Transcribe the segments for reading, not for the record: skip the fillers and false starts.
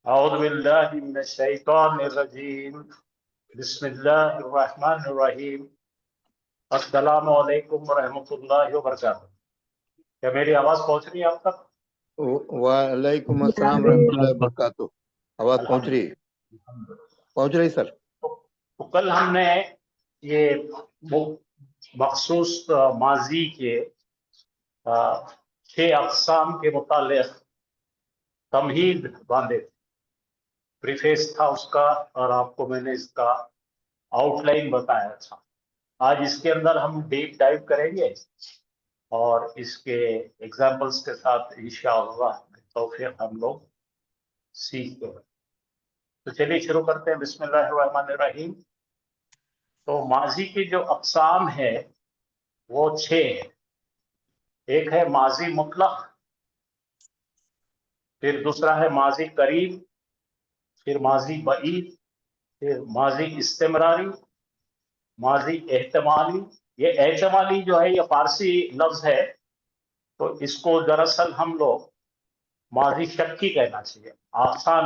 أعوذ بالله من الشيطان الرجيم بسم الله الرحمن الرحيम अस्सलामु अलैकुम वरहमतुल्लाहि वबरकातुहू। क्या मेरी आवाज पहुंच रही है आप तक? वालेकुम अस्सलाम रहमतुल्लाहि व बरकातुहू। आवाज पहुंच रही सर। तो कल हमने ये मखसूस माजी के 6 अक़साम के मुतालिक तमहीद बांधे, प्रीफेस था उसका, और आपको मैंने इसका आउटलाइन बताया था। आज इसके अंदर हम डीप डाइव करेंगे और इसके एग्जाम्पल्स के साथ इंशाअल्लाह तौफीक हम लोग सीखते हैं। तो चलिए शुरू करते हैं। बिस्मिल्लाहिर्रहमानिर्रहीम। तो माजी की जो अक़साम है वो 6 है। एक है माजी मुतलक, फिर दूसरा है माजी करीब, फिर माजी बईद, फिर माजी इस्तिमरारी, माजी एहतमाली। ये एहतमाली जो है ये फारसी लफ्ज है, तो इसको दरअसल हम लोग माजी शक्की कहना चाहिए। आसान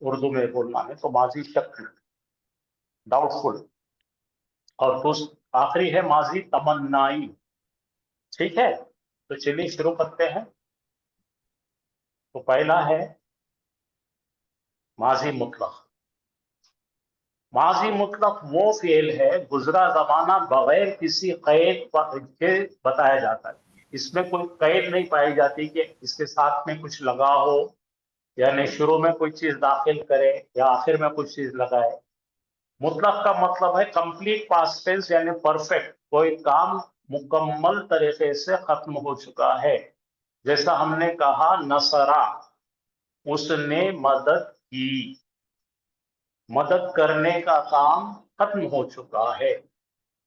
उर्दू में बोलना है तो माजी शक्की, डाउटफुल। और तो आखिरी है माजी तमन्नाई। ठीक है, तो चलिए शुरू करते हैं। तो पहला है माजी मुतलक। माजी मुतलक वो फेल है गुजरा जमाना बगैर किसी कैद के बताया जाता है। इसमें कोई कैद नहीं पाई जाती कि इसके साथ में कुछ लगा हो, यानी शुरू में कोई चीज दाखिल करे या आखिर में कुछ चीज लगाए। मुतलक का मतलब है कंप्लीट पास्ट टेंस, यानी परफेक्ट, कोई काम मुकम्मल तरीके से खत्म हो चुका है। जैसा हमने कहा नसरा, उसने मदद की, मदद करने का काम खत्म हो चुका है,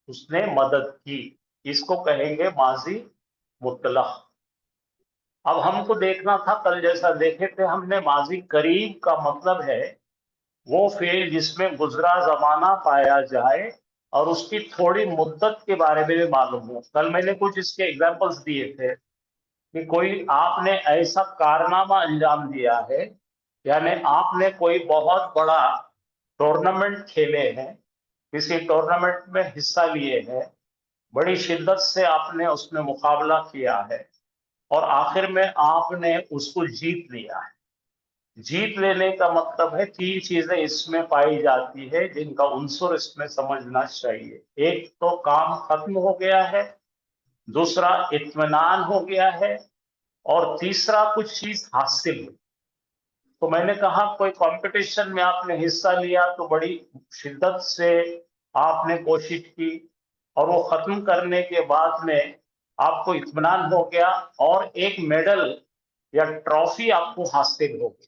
उसने मदद की, इसको कहेंगे माजी मुतलक। अब हमको देखना था, कल जैसा देखे थे हमने, माजी करीब का मतलब है वो फेल जिसमें गुजरा जमाना पाया जाए और उसकी थोड़ी मुद्दत के बारे में भी मालूम हो। कल मैंने कुछ इसके एग्जांपल्स दिए थे कि कोई आपने ऐसा कारनामा अंजाम दिया है, यानी आपने कोई बहुत बड़ा टूर्नामेंट खेले हैं, किसी टूर्नामेंट में हिस्सा लिए हैं, बड़ी शिद्दत से आपने उसमें मुकाबला किया है और आखिर में आपने उसको जीत लिया है। जीत लेने का मतलब है 3 चीजें इसमें पाई जाती है जिनका उन्सुर इसमें समझना चाहिए। एक तो काम खत्म हो गया है, दूसरा इत्मीनान हो गया है, और तीसरा कुछ चीज हासिल हुई। तो मैंने कहा कोई कंपटीशन में आपने हिस्सा लिया तो बड़ी शिद्दत से आपने कोशिश की और वो खत्म करने के बाद में आपको इत्मीनान हो गया और एक मेडल या ट्रॉफी आपको हासिल हो गई।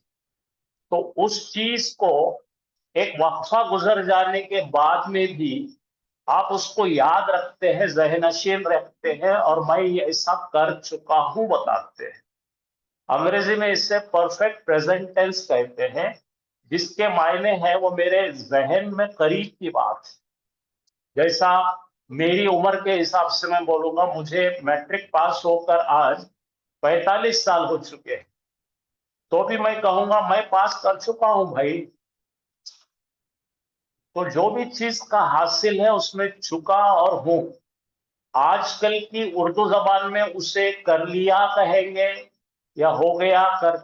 तो उस चीज को एक वक्फा गुजर जाने के बाद में भी आप उसको याद रखते हैं, ज़हन-नशीन रखते हैं और मैं ये ऐसा कर चुका हूं बताते हैं। अंग्रेजी में इससे परफेक्ट प्रेजेंट टेंस कहते हैं, जिसके मायने है वो मेरे जहन में करीब की बात है। जैसा मेरी उम्र के हिसाब से मैं बोलूंगा, मुझे मैट्रिक पास होकर आज 45 साल हो चुके हैं, तो भी मैं कहूंगा मैं पास कर चुका हूं भाई। तो जो भी चीज का हासिल है उसमें चुका और हूं। आजकल की उर्दू जबान में उसे कर लिया कहेंगे या हो गया, कर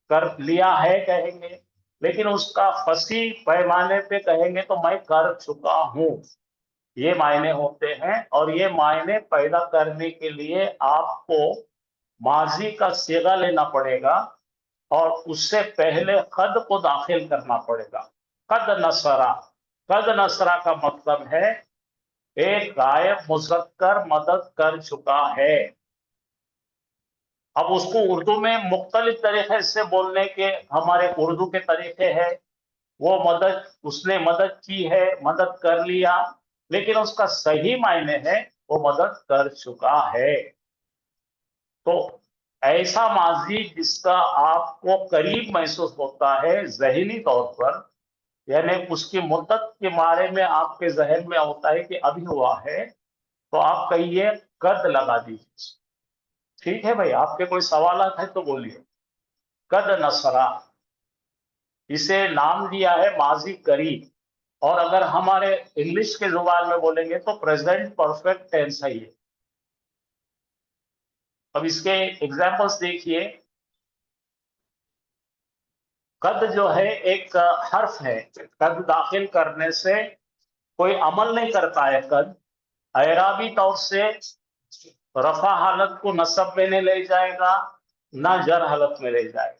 कर लिया है कहेंगे, लेकिन उसका फसी पैमाने पे कहेंगे तो मैं कर चुका हूं, ये मायने होते हैं। और ये मायने पैदा करने के लिए आपको माजी का सीगा लेना पड़ेगा और उससे पहले कद को दाखिल करना पड़ेगा। कद नसरा, कद नसरा का मतलब है एक गायब मुज़क्कर मदद कर चुका है। अब उसको उर्दू में मुख्तलिफ तरीके से बोलने के हमारे उर्दू के तरीके हैं। वो मदद, उसने मदद की है, मदद कर लिया, लेकिन उसका सही मायने है वो मदद कर चुका है। तो ऐसा माजी जिसका आपको करीब महसूस होता है ज़हनी तौर पर, यानी उसकी मुद्दत के बारे में आपके जहन में होता है कि अभी हुआ है, तो आप कहिए कद लगा दीजिए। ठीक है भाई, आपके कोई सवाल है तो बोलिए। कद नसरा, इसे नाम दिया है माजी करीब, और अगर हमारे इंग्लिश के जुबान में बोलेंगे तो प्रेजेंट परफेक्ट टेंस है ये। अब इसके एग्जाम्पल्स देखिए। कद जो है एक हर्फ है, कद दाखिल करने से कोई अमल नहीं करता है कद। एराबी तौर से रफा हालत को नसब में नहीं ले जाएगा, ना जर हालत में ले जाएगा।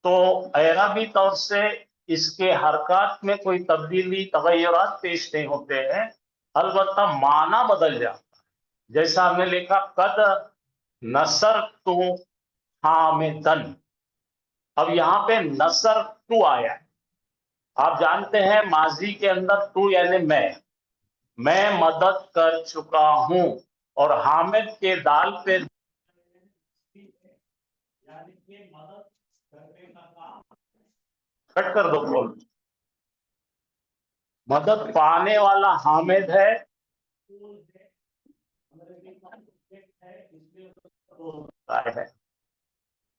तो एराबी तौर से इसके हरकत में कोई तब्दीली तगय्युरात पेश नहीं होते हैं, अलबत्ता माना बदल जाता है। जैसा हमने लिखा कद नसर तू हामिदन, अब यहां पे नसर तू आया है। आप जानते हैं माजी के अंदर तू यानी मैं मदद कर चुका हूं, और हामिद के दाल पे यानी कि मदद करने का काम। कट कर दो बोल। मदद पाने वाला हामिद है,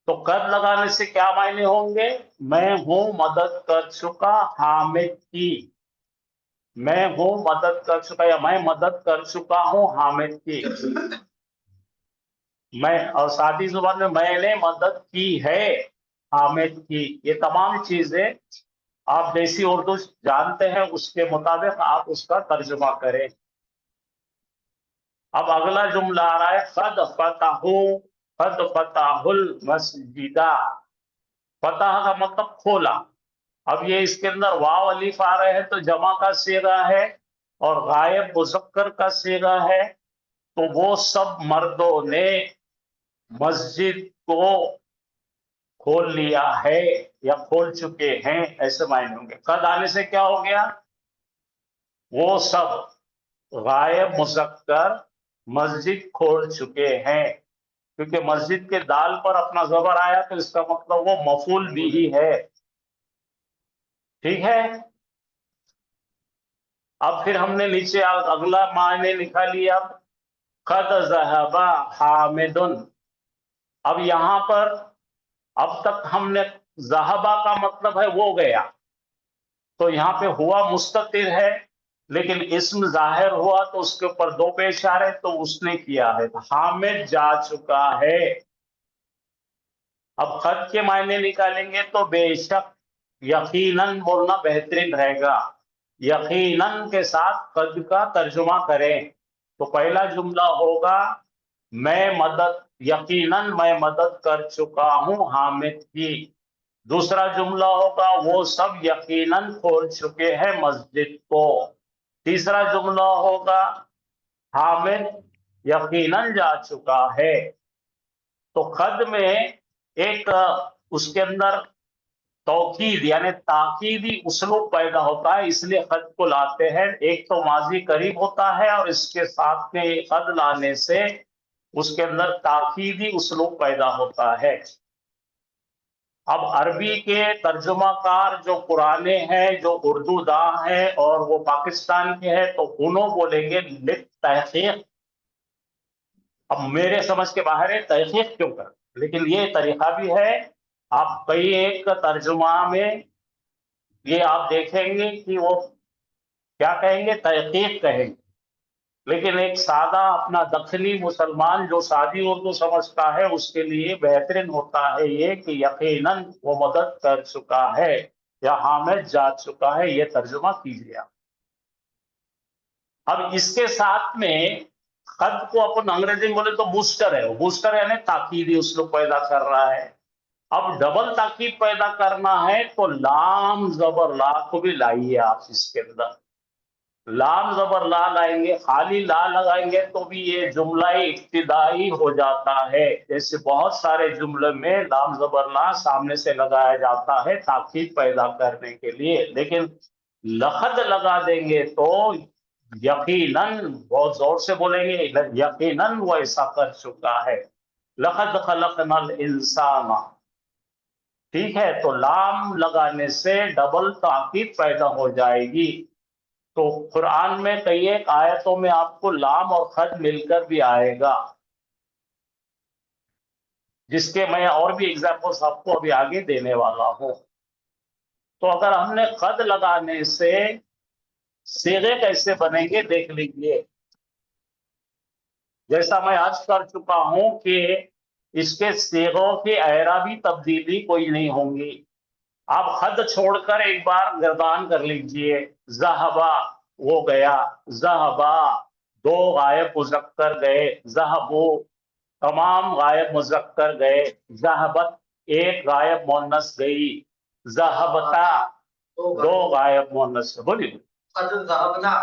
तो कद लगाने से क्या मायने होंगे? मैं हूं मदद कर चुका हामिद की, मैं हूं मदद कर चुका, या मैं मदद कर चुका हूं हामिद की। मैं, और सादी जुबान में मैंने मदद की है हामिद की। ये तमाम चीजें आप देसी उर्दू जानते हैं, उसके मुताबिक आप उसका तर्जुमा करें। अब अगला जुमला आ रहा है कद फताहुल मस्जिदा। फतह का मतलब खोला। अब ये इसके अंदर वाव अलीफ आ रहे हैं तो जमा का सीगा है, और गायब मुज़क्कर का सीगा है। तो वो सब मर्दों ने मस्जिद को खोल लिया है या खोल चुके हैं, ऐसे मायने होंगे। कद आने से क्या हो गया? वो सब गायब मुज़क्कर मस्जिद खोल चुके हैं, क्योंकि मस्जिद के दाल पर अपना जबर आया तो इसका मतलब वो मफूल भी ही है। ठीक है। अब फिर हमने नीचे अगला मायने लिखा लिया, कद ज़हबा हामिदुन। अब यहां पर अब तक हमने ज़हबा का मतलब है वो गया, तो यहां पे हुआ मुस्ततिर है, लेकिन इस्म जाहिर हुआ तो उसके ऊपर दो पेश आ रहे, तो उसने किया है। हामिद जा चुका है। अब कद के मायने निकालेंगे तो बेशक, यकीनन बोलना बेहतरीन रहेगा। यकीनन के साथ कद का तर्जुमा करें। तो पहला जुमला होगा यकीनन मैं मदद कर चुका हूं हामिद की। दूसरा जुमला होगा वो सब यकीनन खोल चुके हैं मस्जिद को। तीसरा जुमला होगा हामिद यकीनन जा चुका है। तो खद में एक उसके अंदर तौकीद यानी ताकीदी उसलूब पैदा होता है, इसलिए खद को लाते हैं। एक तो माजी करीब होता है, और इसके साथ में खद लाने से उसके अंदर ताकीदी उसलूब पैदा होता है। अब अरबी के तर्जुमाकार जो पुराने हैं, जो उर्दू दां हैं, और वो पाकिस्तान के हैं, तो उन्होंने बोलेंगे लिख तहकीक। अब मेरे समझ के बाहर है तहकीक क्यों कर, लेकिन ये तरीका भी है। आप कई एक तर्जुमा में ये आप देखेंगे कि वो क्या कहेंगे, तहकीक कहेंगे। लेकिन एक सादा अपना दक्षिणी मुसलमान जो सादी उर्दू समझता है, उसके लिए बेहतरीन होता है ये कि यकीनन वो मदद कर चुका है या हामिद जा चुका है, ये तर्जुमा कीजिए आप। अब इसके साथ में खद को अपन अंग्रेजी में बोले तो बूस्टर है। बूस्टर यानी ताकीदी उसको पैदा कर रहा है। अब डबल ताकीद पैदा करना है तो लाम जबर ला को भी लाइए आप इसके अंदर। लाम जबर ला लाएंगे, खाली ला लगाएंगे तो भी ये जुमला इब्तिदाई हो जाता है। जैसे बहुत सारे जुमले में लाम जबर ला सामने से लगाया जाता है ताकीद पैदा करने के लिए, लेकिन लखद लगा देंगे तो यकीनन, बहुत जोर से बोलेंगे, यकीनन वो ऐसा कर चुका है। लखद खलकनल इंसाना। ठीक है, तो लाम लगाने से डबल ताकीद पैदा हो जाएगी। तो कुरान में कई एक आयतों में आपको लाम और खद मिलकर भी आएगा, जिसके मैं और भी एग्जाम्पल्स आपको अभी आगे देने वाला हूं। तो अगर हमने कद लगाने से सीगे कैसे बनेंगे देख लीजिए। जैसा मैं आज कर चुका हूं कि इसके सीगों की एराबी तब्दीली कोई नहीं होंगी। आप हद छोड़कर एक बार गर्दान कर लीजिए। ज़हबा वो गया, ज़हबा दो गायब मुज़क्कर गए, ज़हबू तमाम गायब मुज़क्कर गए, ज़हबत एक गायब मुअन्नस गई, ज़हबता दो गायब मुअन्नस। बोलिए ज़हबना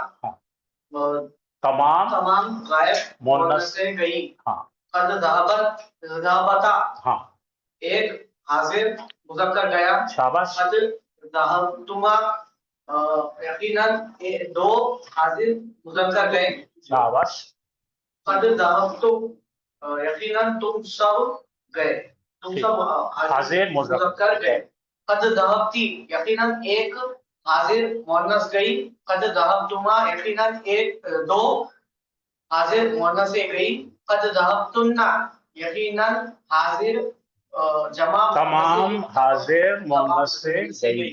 तमाम गायब मुअन्नस से गई। हाँ ज़हबता हाँ एक हाजिर मुज़क्कर गया। शाबाश। ज़हबतुमा यकीनन दो हाजिर मुज़क्कर गए। शाबाश। ज़हबतुम यकीनन तुम सब गए, तुम सब हाजिर मुज़क्कर गए। ज़हबती यकीनन एक हाजिर मुअन्नस गई। ज़हबतुमा यकीनन एक दो हाजिर मुअन्नस से गई। ज़हबतुन्ना यकीनन हाजिर जमा तमाम हाजिर मुअन्नस से गई।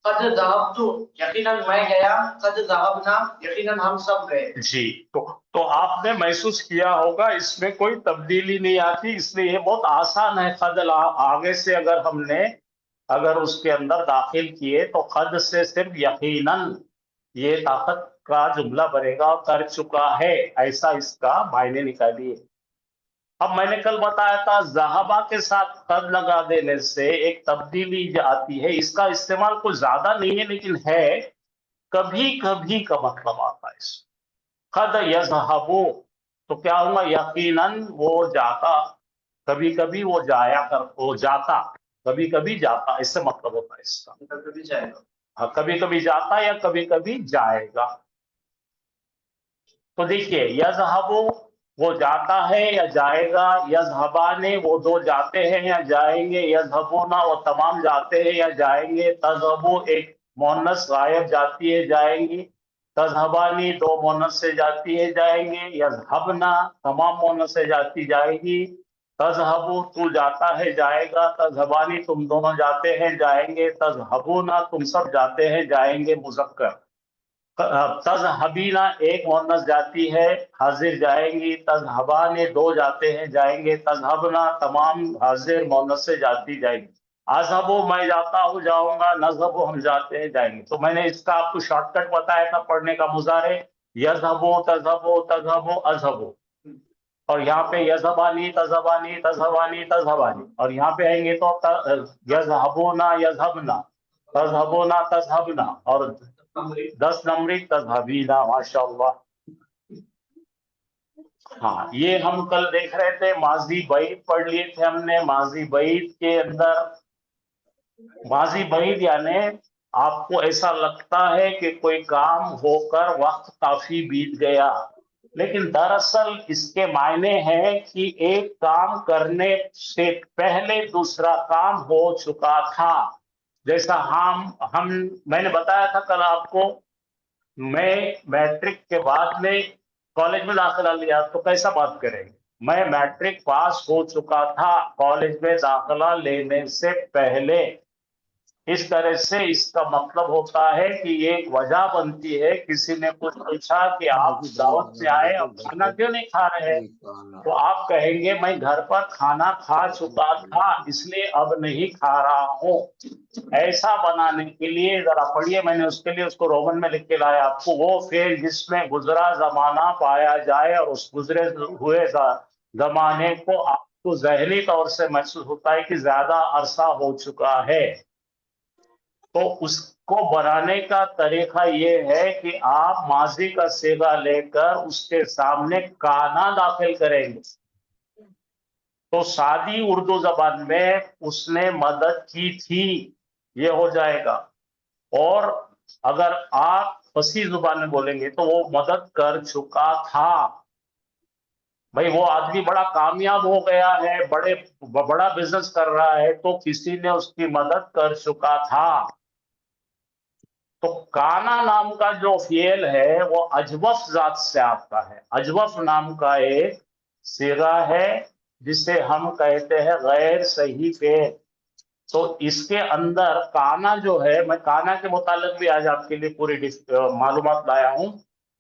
ज़हबतु यकीनन मैं गया। ज़हबना यकीनन हम सब गए। जी, तो आपने महसूस किया होगा इसमें कोई तब्दीली नहीं आती, इसलिए ये बहुत आसान है। कद आगे से अगर उसके अंदर दाखिल किए तो कद से सिर्फ यकीनन ये ताकत का जुमला बनेगा, कर चुका है, ऐसा इसका मायने निकालिए। अब मैंने कल बताया था ज़हाबा के साथ कद लगा देने से एक तब्दीली आती है। इसका इस्तेमाल कुछ ज्यादा नहीं है, लेकिन है, कभी कभी का मतलब आता है इसमें। कद यज़हबु तो क्या होगा, यकीनन वो जाता, कभी कभी वो जाता, कभी कभी जाता, इससे मतलब होता है इसका। कभी जाएगा, हाँ, कभी कभी जाता या कभी कभी जाएगा। तो देखिए यज़हबु वो जाता है या जाएगा, यज़हबाने वो दो जाते हैं या जाएंगे, यज़हबुना वो तमाम जाते हैं या जाएंगे, तज़हबु एक मुअन्नस गायब जाती है जाएंगी, तज़हबानी दो मुअन्नस से जाती है जाएंगे, यज़हबना तमाम मुअन्नस से जाती जाएगी, तज़हबु तू जाता है जाएगा, तज़हबानी तुम दोनों जाते हैं जाएंगे, तज़हबुना तुम सब जाते हैं जाएंगे मुज़क्कर। तज़हबीना एक मुअन्नस जाती है हाजिर जाएंगी, तज़हबाने दो जाते हैं जाएंगे, तज़हबना तमाम हाजिर मुअन्नस से जाती जाएंगी। अज़हबु मैं जाता हूँ जाऊंगा, नज़हबु हम जाते हैं जाएंगे। तो मैंने इसका आपको शॉर्टकट बताया था पढ़ने का, मुज़ारे यज़हबु तज़हबु तज़हबु अज़हबु, और यहाँ पे यज़हबानी तज़हबानी तज़हबानी तज़हबानी, और यहाँ पे आएंगे तो यज़हबुना यज़हबना तज़हबुना तज़हबना, और 10 नंबरी तज़हबीना। माशाअल्लाह। हाँ, ये हम कल देख रहे थे, माजी बैद पढ़ लिए थे हमने। माजी बैद के अंदर, माजी बैद यानी आपको ऐसा लगता है कि कोई काम होकर वक्त काफी बीत गया, लेकिन दरअसल इसके मायने हैं कि एक काम करने से पहले दूसरा काम हो चुका था। जैसा मैंने बताया था कल आपको, मैं मैट्रिक के बाद में कॉलेज में दाखिला लिया, तो कैसा बात करेंगे, मैं मैट्रिक पास हो चुका था कॉलेज में दाखिला लेने से पहले। इस तरह से इसका मतलब होता है कि ये एक वजह बनती है, किसी ने कुछ पूछा कि आप दावत से आए और खाना क्यों नहीं खा रहे हैं, तो आप कहेंगे मैं घर पर खाना खा चुका था इसलिए अब नहीं खा रहा हूँ। ऐसा बनाने के लिए जरा पढ़िए, मैंने उसके लिए उसको रोमन में लिख के लाया आपको। वो फेल जिसमें गुजरा जमाना पाया जाए और उस गुजरे हुए जमाने को आपको ज़हनी तौर से महसूस होता है कि ज्यादा अरसा हो चुका है, तो उसको बनाने का तरीका ये है कि आप माजी का सीगा लेकर उसके सामने काना दाखिल करेंगे, तो सादी उर्दू जबान में उसने मदद की थी, ये हो जाएगा। और अगर आप फसी जुबान में बोलेंगे तो वो मदद कर चुका था। भाई वो आदमी बड़ा कामयाब हो गया है, बड़ा बिजनेस कर रहा है, तो किसी ने उसकी मदद कर चुका था। तो काना नाम का जो फेल है वो अजवफ जात से आता है। अजवफ नाम का एक सिगा है जिसे हम कहते हैं गैर सही फेल। तो इसके अंदर काना जो है, मैं काना के मुतालिक भी आज आपके लिए पूरी मालूमात लाया हूं।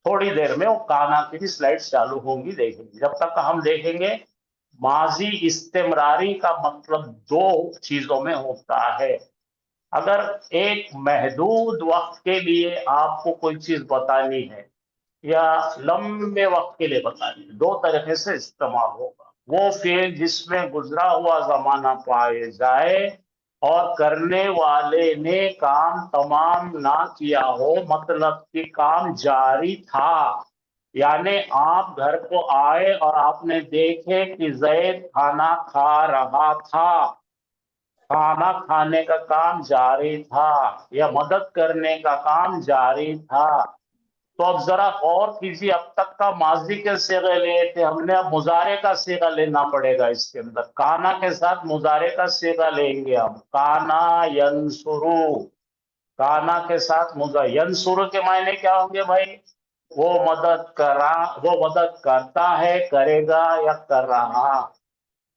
थोड़ी देर में वो काना की भी स्लाइड्स चालू होंगी, देखेंगे। जब तक हम देखेंगे, माजी इस्तेमरारी का मतलब दो चीजों में होता है। अगर एक महदूद वक्त के लिए आपको कोई चीज बतानी है या लंबे वक्त के लिए बतानी है, दो तरीके से इस्तेमाल होगा। वो फिर जिसमें गुजरा हुआ जमाना पाए जाए और करने वाले ने काम तमाम ना किया हो, मतलब कि काम जारी था। यानी आप घर को आए और आपने देखे कि जैद खाना खा रहा था, खाना खाने का काम जारी था या मदद करने का काम जारी था। तो अब जरा गौर कीजिए, अब तक का माजी के सीगे लिए थे हमने, अब मुजारे का सीगा लेना पड़ेगा। इसके अंदर काना के साथ मुजारे का सीगा लेंगे हम। काना यंसुरु, काना के साथ मुजारे। यंसुरु के मायने क्या होंगे भाई? वो मदद करा, वो मदद करता है, करेगा या कर रहा।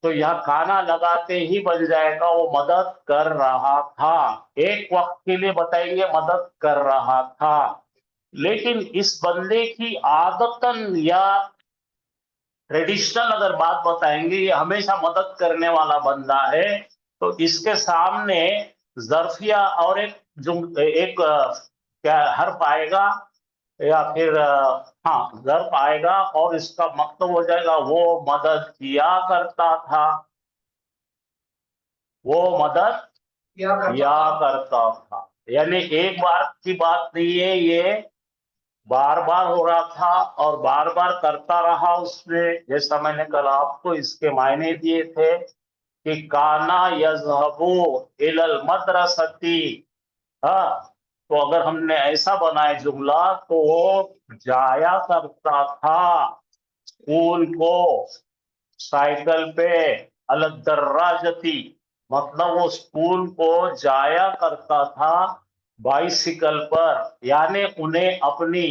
तो यहाँ काना लगाते ही बन जाएगा वो मदद कर रहा था। एक वक्त के लिए बताएंगे मदद कर रहा था। लेकिन इस बंदे की आदतन या ट्रेडिशनल अगर बात बताएंगे, ये हमेशा मदद करने वाला बंदा है, तो इसके सामने जर्फिया और एक क्या हर्फ आएगा या फिर हाँ जर्फ आएगा और इसका मतलब हो जाएगा वो मदद किया करता था, वो मदद किया करता था। यानी एक बार की बात नहीं है, ये बार बार हो रहा था और बार बार करता रहा उसने। जैसा मैंने कल आपको इसके मायने दिए थे कि काना यज़हबु इलल मदरसती। हाँ, तो अगर हमने ऐसा बनाए जुमला तो वो जाया करता था स्कूल को साइकिल पे, अलग दर्राजती, मतलब वो स्कूल को जाया करता था बाइसिकल पर। यानी उन्हें अपनी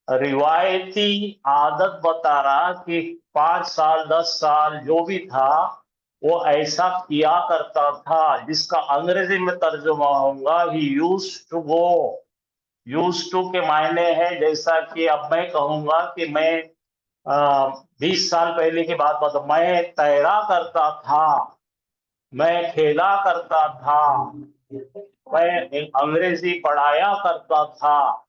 रिवायती आदत बता रहा कि 5 साल 10 साल जो भी था वो ऐसा किया करता था, जिसका अंग्रेजी में तर्जुमा होगा ही use to go. Use to के मायने है जैसा कि अब मैं कहूंगा कि मैं 20 साल पहले की बात बता, मैं तैरा करता था, मैं खेला करता था, मैं अंग्रेजी पढ़ाया करता था।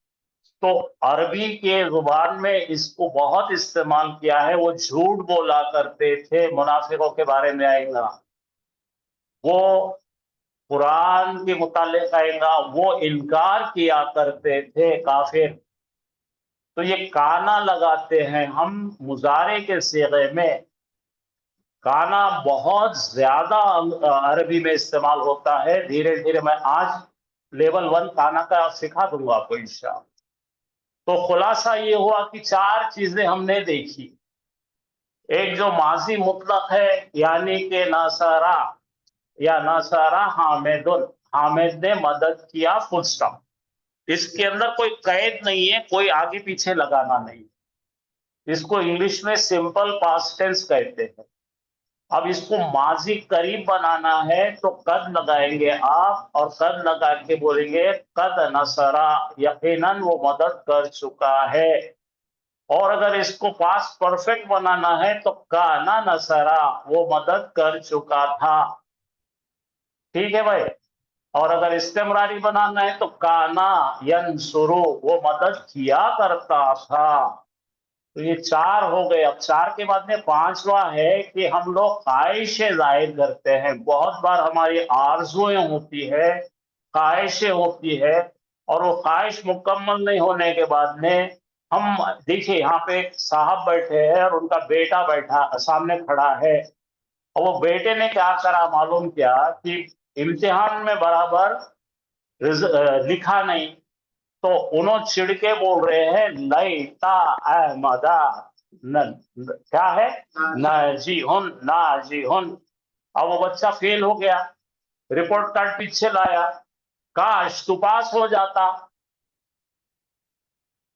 तो अरबी के जुबान में इसको बहुत इस्तेमाल किया है। वो झूठ बोला करते थे, मुनाफिकों के बारे में आएगा, वो कुरान के मुतालिक आएगा, वो इनकार किया करते थे काफिर। तो ये काना लगाते हैं हम मुजारे के सीगे में। काना बहुत ज्यादा अरबी में इस्तेमाल होता है। धीरे धीरे मैं आज लेवल 1 काना का सिखा दूंगा आपको इंशाअल्लाह। तो खुलासा ये हुआ कि 4 चीजें हमने देखी। एक जो माजी मुतलक है, यानी कि नासारा या नासारा हामिदुन, हामिद ने मदद किया, फुल स्टॉप। इसके अंदर कोई कैद नहीं है, कोई आगे पीछे लगाना नहीं। इसको इंग्लिश में सिंपल पास्ट टेंस कहते हैं। अब इसको माजी करीब बनाना है तो कद लगाएंगे आप, और कद लगा के बोलेंगे कद नसरा, यकीनन वो मदद कर चुका है। और अगर इसको पास्ट परफेक्ट बनाना है तो काना नसरा, वो मदद कर चुका था। ठीक है भाई। और अगर इस्तेमरारी बनाना है तो काना यंसुरु, वो मदद किया करता था। तो ये 4 हो गए। अब 4 के बाद में 5वां है कि हम लोग ख्वाहिशें जाहिर करते हैं। बहुत बार हमारी आरज़ुएं होती है, ख्वाहिशें होती है, और वो ख्वाहिश मुकम्मल नहीं होने के बाद में हम, देखिए यहाँ पे एक साहब बैठे हैं और उनका बेटा बैठा सामने खड़ा है, और वो बेटे ने क्या करा मालूम क्या कि इम्तिहान में बराबर लिखा नहीं, तो उन्होंने चिढ़ के बोल रहे हैं लैता अहमदा क्या है, नाजीहुन नाजीहुन। अब वो बच्चा फेल हो गया, रिपोर्ट कार्ड पीछे लाया, काश तू पास हो जाता।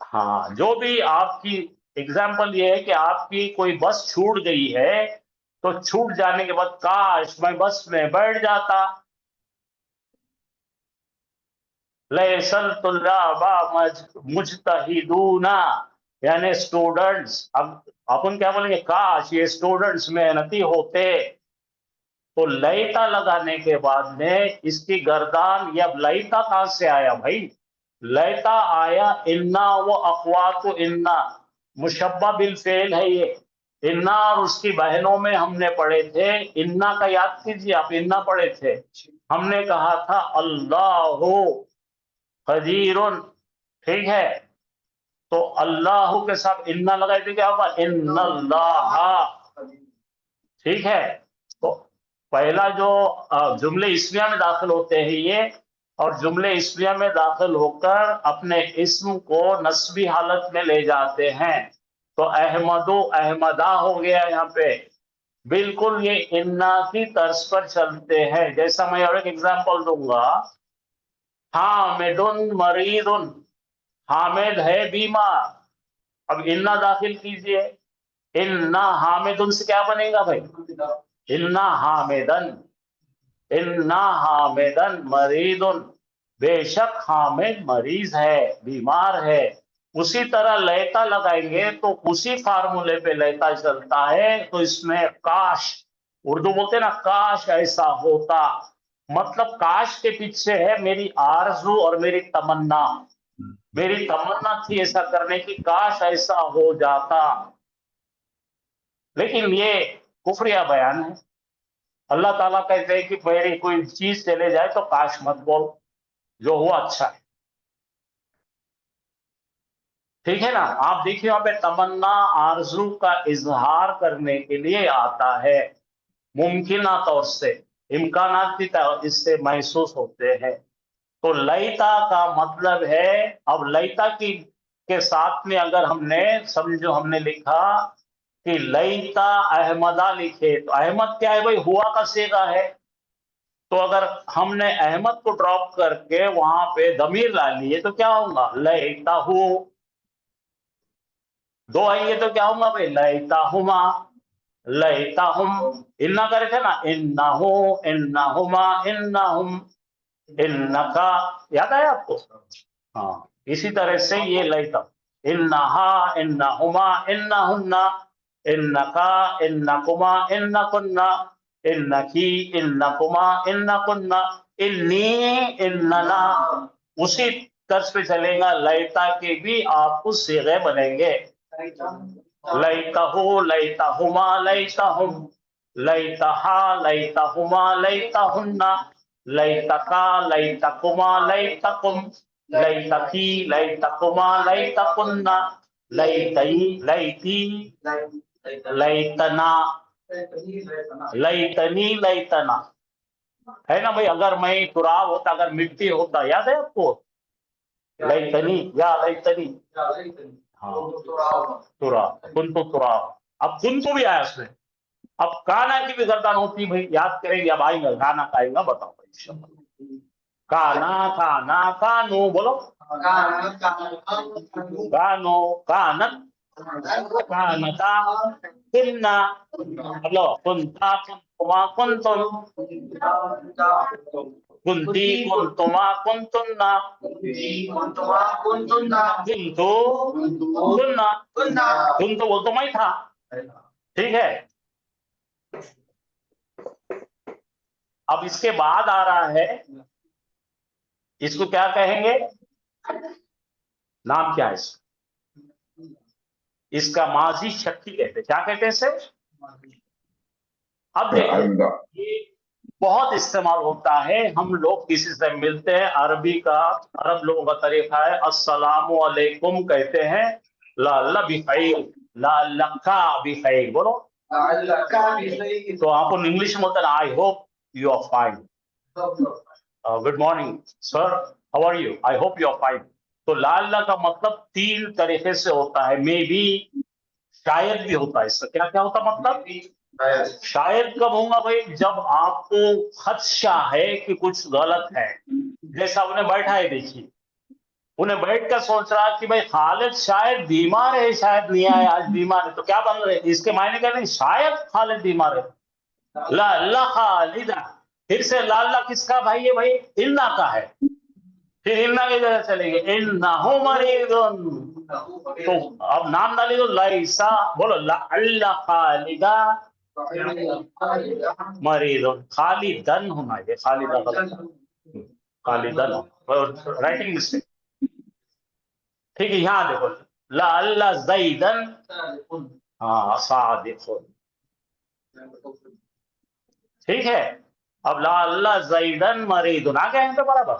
हाँ, जो भी आपकी एग्जाम्पल ये है कि आपकी कोई बस छूट गई है, तो छूट जाने के बाद काश मैं बस में बैठ जाता, लैसल तुल्लाबा मुजतहिदूना, यानी स्टूडेंट्स। अब अपन क्या बोलेंगे, काश ये स्टूडेंट्स मेहनती होते। तो लैता लगाने के बाद में इसकी गर्दान, या लैता कहां से आया भाई? लैता आया इन्ना वो अखवातु इन्ना, मुशब्बा बिल फेल है ये। इन्ना और उसकी बहनों में हमने पढ़े थे। इन्ना का याद कीजिए आप, इन्ना पढ़े थे। हमने कहा था अल्लाह कदीरुन, ठीक है? तो अल्लाह के साथ इन्ना लगाए थे, क्या होगा? इन्नल्लाह, ठीक है? तो पहला जो जुमले इस्मिया में दाखिल होते हैं ये, और जुमले इस्मिया में दाखिल होकर अपने इस्म को नस्बी हालत में ले जाते हैं। तो अहमदो अहमदा हो गया यहाँ पे। बिल्कुल ये इन्ना की तर्ज पर चलते हैं। जैसा मैं और एक एग्जाम्पल दूंगा, हामिदुन मरीदुन, हामिद है बीमार। अब इन्ना दाखिल कीजिए, इन्ना हामिदुन से क्या बनेगा भाई? इन्ना हामिदन, इन्ना हामिदन मरीदुन, बेशक हामिद मरीज है, बीमार है। उसी तरह लैता लगाएंगे तो उसी फार्मूले पे लैता चलता है। तो इसमें काश, उर्दू बोलते हैं ना, काश ऐसा होता, मतलब काश के पीछे है मेरी आरज़ू और मेरी तमन्ना। मेरी तमन्ना थी ऐसा करने की, काश ऐसा हो जाता। लेकिन ये कुफरिया बयान है। अल्लाह ताला कहते हैं कि मेरी कोई चीज चले जाए तो काश मत बोल, जो हुआ अच्छा है। ठीक है ना? आप देखिए वहां पे तमन्ना आरजू का इजहार करने के लिए आता है, मुमकिना तौर से, इम्कानात की इससे महसूस होते हैं। तो लैता का मतलब है, अब लैता की के साथ में अगर हमने समझो, हमने लिखा कि लैता अहमदा लिखे, तो अहमद क्या है भाई? हुआ का सेगा है। तो अगर हमने अहमद को ड्रॉप करके वहां पे दमीर ला लिए तो क्या होगा? लैताहु। दो आएंगे तो क्या होगा भाई? लैताहुमा, लैताहुम। इन्ना करे थे ना, इन्नाहु, इन्नाहुमा, इन्नाहुम, इन्नका, याद आया आपको? हाँ, इसी तरह से ये लैता, इन्नहा, इन्नहुमा, इन्नहुन्ना, इन्नका, इन्नकुमा, इन्नकुन्ना, इन्नकी, इन्नकुमा, इन्नकुन्ना, इन्नी, इन्नना। उसी तर्ज पे चलेगा, लैता के भी आपको सीगे बनेंगे। लैतहु, लैतहुमा, लैतहुम, लैतहा, लैतहुमा, लैतहुन्ना, लैतका, लैतकुमा, लैतकुम, लैतकी, लैतकुमा, लैतकुन्ना, लैतई, लैती, लैतना, लैतनी, लैतना। है ना भाई? अगर मैं तुराब होता, अगर मिट्टी होता, याद है आपको? लैतनी या लैतनी, हाँ, तुराब, कुन तो तुराब। अब कुन तो भी आया उसमें। अब काना की भी गर्दन होती भाई, याद करेंगे। अब आएंगे गाना का, आएगा, बताओ भाई। काना, काना, कानू, बोलो। कानो, कानत, कानता, कुन्ना, हेलो, कुंता, कुंतुमा, कुंतुम, कुंती, कुंतुमा, कुंतुन्ना, कुंतु, कुन्ना। कुंतु बोल तो मैं था, ठीक है? अब इसके बाद आ रहा है, इसको क्या कहेंगे? नाम क्या है इसका? माजी शक्ति कहते हैं। क्या कहते हैं इसे? अब देखिए, ये बहुत इस्तेमाल होता है। हम लोग किसी से मिलते हैं, अरबी का, अरब लोगों का तरीका है अस्सलामु अलैकुम कहते हैं, ला बिखैर, ला लक्का बिखैर, बोलो। तो आपको इंग्लिश में होता है, I hope you are fine, good morning sir, how are you, I hope you are fine. तो ला अल्लाह का मतलब तीन तरीके से होता है। मे बी, शायद भी होता है इसका। क्या क्या होता मतलब? शायद कब होगा भाई? जब आपको खदशा है कि कुछ गलत है। जैसा उन्हें बैठा है, देखिए, उन्हें बैठ कर सोच रहा कि भाई खालिद शायद बीमार है, शायद नहीं आया, आज बीमार है। तो क्या बन रहे? इसके मायने क्या नहीं, शायद खालिद बीमार है। ला खालिदा, फिर से ला किसका भाई है भाई? इन्ना का है। फिर इन्ना की जगह चलेंगे इन्नहु मरीदुन, तो अब नाम डाली तो लैसा, बोलो लअल्ला खालिदा मरीदुन, खालिदन होना है, खालिदा गलत, खालिदन राइटिंग मिस्टेक। ठीक है, यहाँ देखो लअल्ला ज़ैदन, हाँ सादिकुन, ठीक है। अब लअल्ला ज़ैदन मरीदुन आ गए हैं तो बराबर।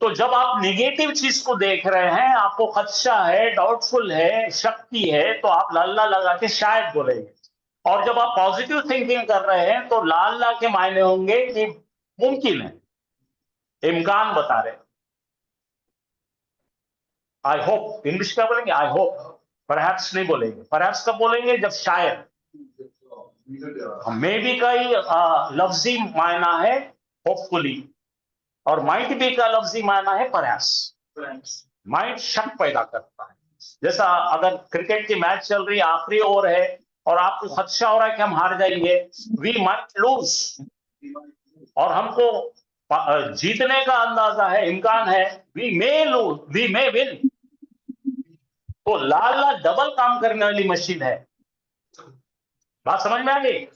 तो जब आप निगेटिव चीज को देख रहे हैं, आपको खदशा है, डाउटफुल है, शक्ति है, तो आप लाल्ला लगा के शायद बोलेंगे। और जब आप पॉजिटिव थिंकिंग कर रहे हैं तो लाल्ला के मायने होंगे कि मुमकिन है, इम्कान बता रहे। आई होप, इंग्लिश क्या बोलेंगे? आई होप, परहैप्स नहीं बोलेंगे। परहैप्स कब बोलेंगे? जब शायद। मे बी का ही लफ्जी मायना है होपफुली, और माइट बी का लफ्जी मायना है परहैप्स। माइट शक पैदा करता है। जैसा अगर क्रिकेट की मैच चल रही है, आखिरी ओवर है, और आपको खदशा हो रहा है कि हम हार जाएंगे, वी माइट लूज, और हमको जीतने का अंदाजा है, इम्कान है, we may lose, we may win. तो लाल डबल काम करने वाली मशीन है। बात समझ में आ गई?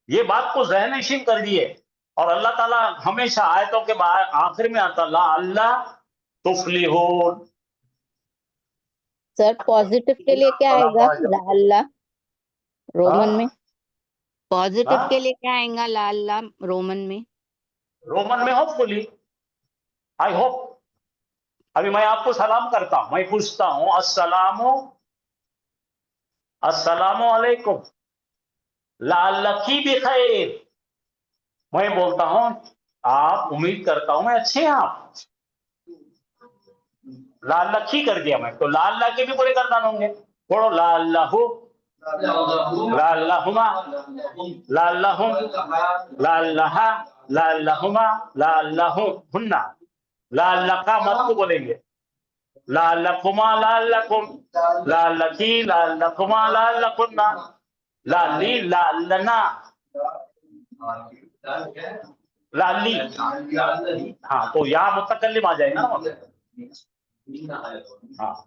ये बात को ज़हन-नशीन कर दिए। और अल्लाह ताला हमेशा आयतों के आखिर में आता ला अल्लाह तुफलिहून। सर पॉजिटिव के लिए क्या आएगा? लाल्ला रोमन में पॉजिटिव के लिए क्या आएगा? लाल्ला रोमन में होपफुली, आई होप। अभी मैं आपको सलाम करता हूं, मैं पूछता हूं अस्सलामु अलैकुम, लाल्लकी बिखैर। मैं बोलता हूं आप, उम्मीद करता हूं मैं अच्छे हैं आप। लाल्लकी कर दिया मैं, तो लाल्ला के भी पूरे गर्दान होंगे। बोलो लाल्लाहु, लाल्लाहुमा, लाल्लाहुम, लाल्लाहा, लाल्लाहुमा, लाल्लाहुन्ना। लाल्लका मत को बोलेंगे, लाल्लकुमा, लाल्लकुम, लाल्लकी, लाल्लकुमा, लाल्लकुन्ना, लाली, लाल्लना, लाली। हाँ, तो यहाँ मुतकल्लिम आ जाएगा ना मतलब। हाँ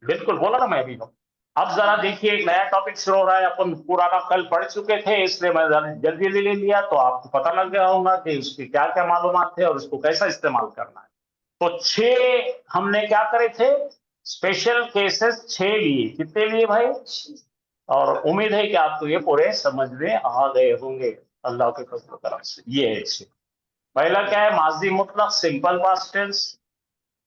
बिल्कुल बोला ना मैं भी। अब जरा देखिए, एक नया टॉपिक शुरू हो रहा है। अपन पुराना कल पढ़ चुके थे, इसलिए मैं जल्दी जल्दी ले लिया, तो आपको पता लग गया होगा कि उसकी क्या क्या मालूमात थे और उसको कैसा इस्तेमाल करना है। तो 6 हमने क्या करे थे? स्पेशल केसेस 6 लिए। कितने लिए भाई? और उम्मीद है कि आपको ये पूरे समझ में आ गए होंगे अल्लाह के फजल करम से। ये है 6। पहला क्या है? माजी मुतलक सिंपल पास्ट टेंस,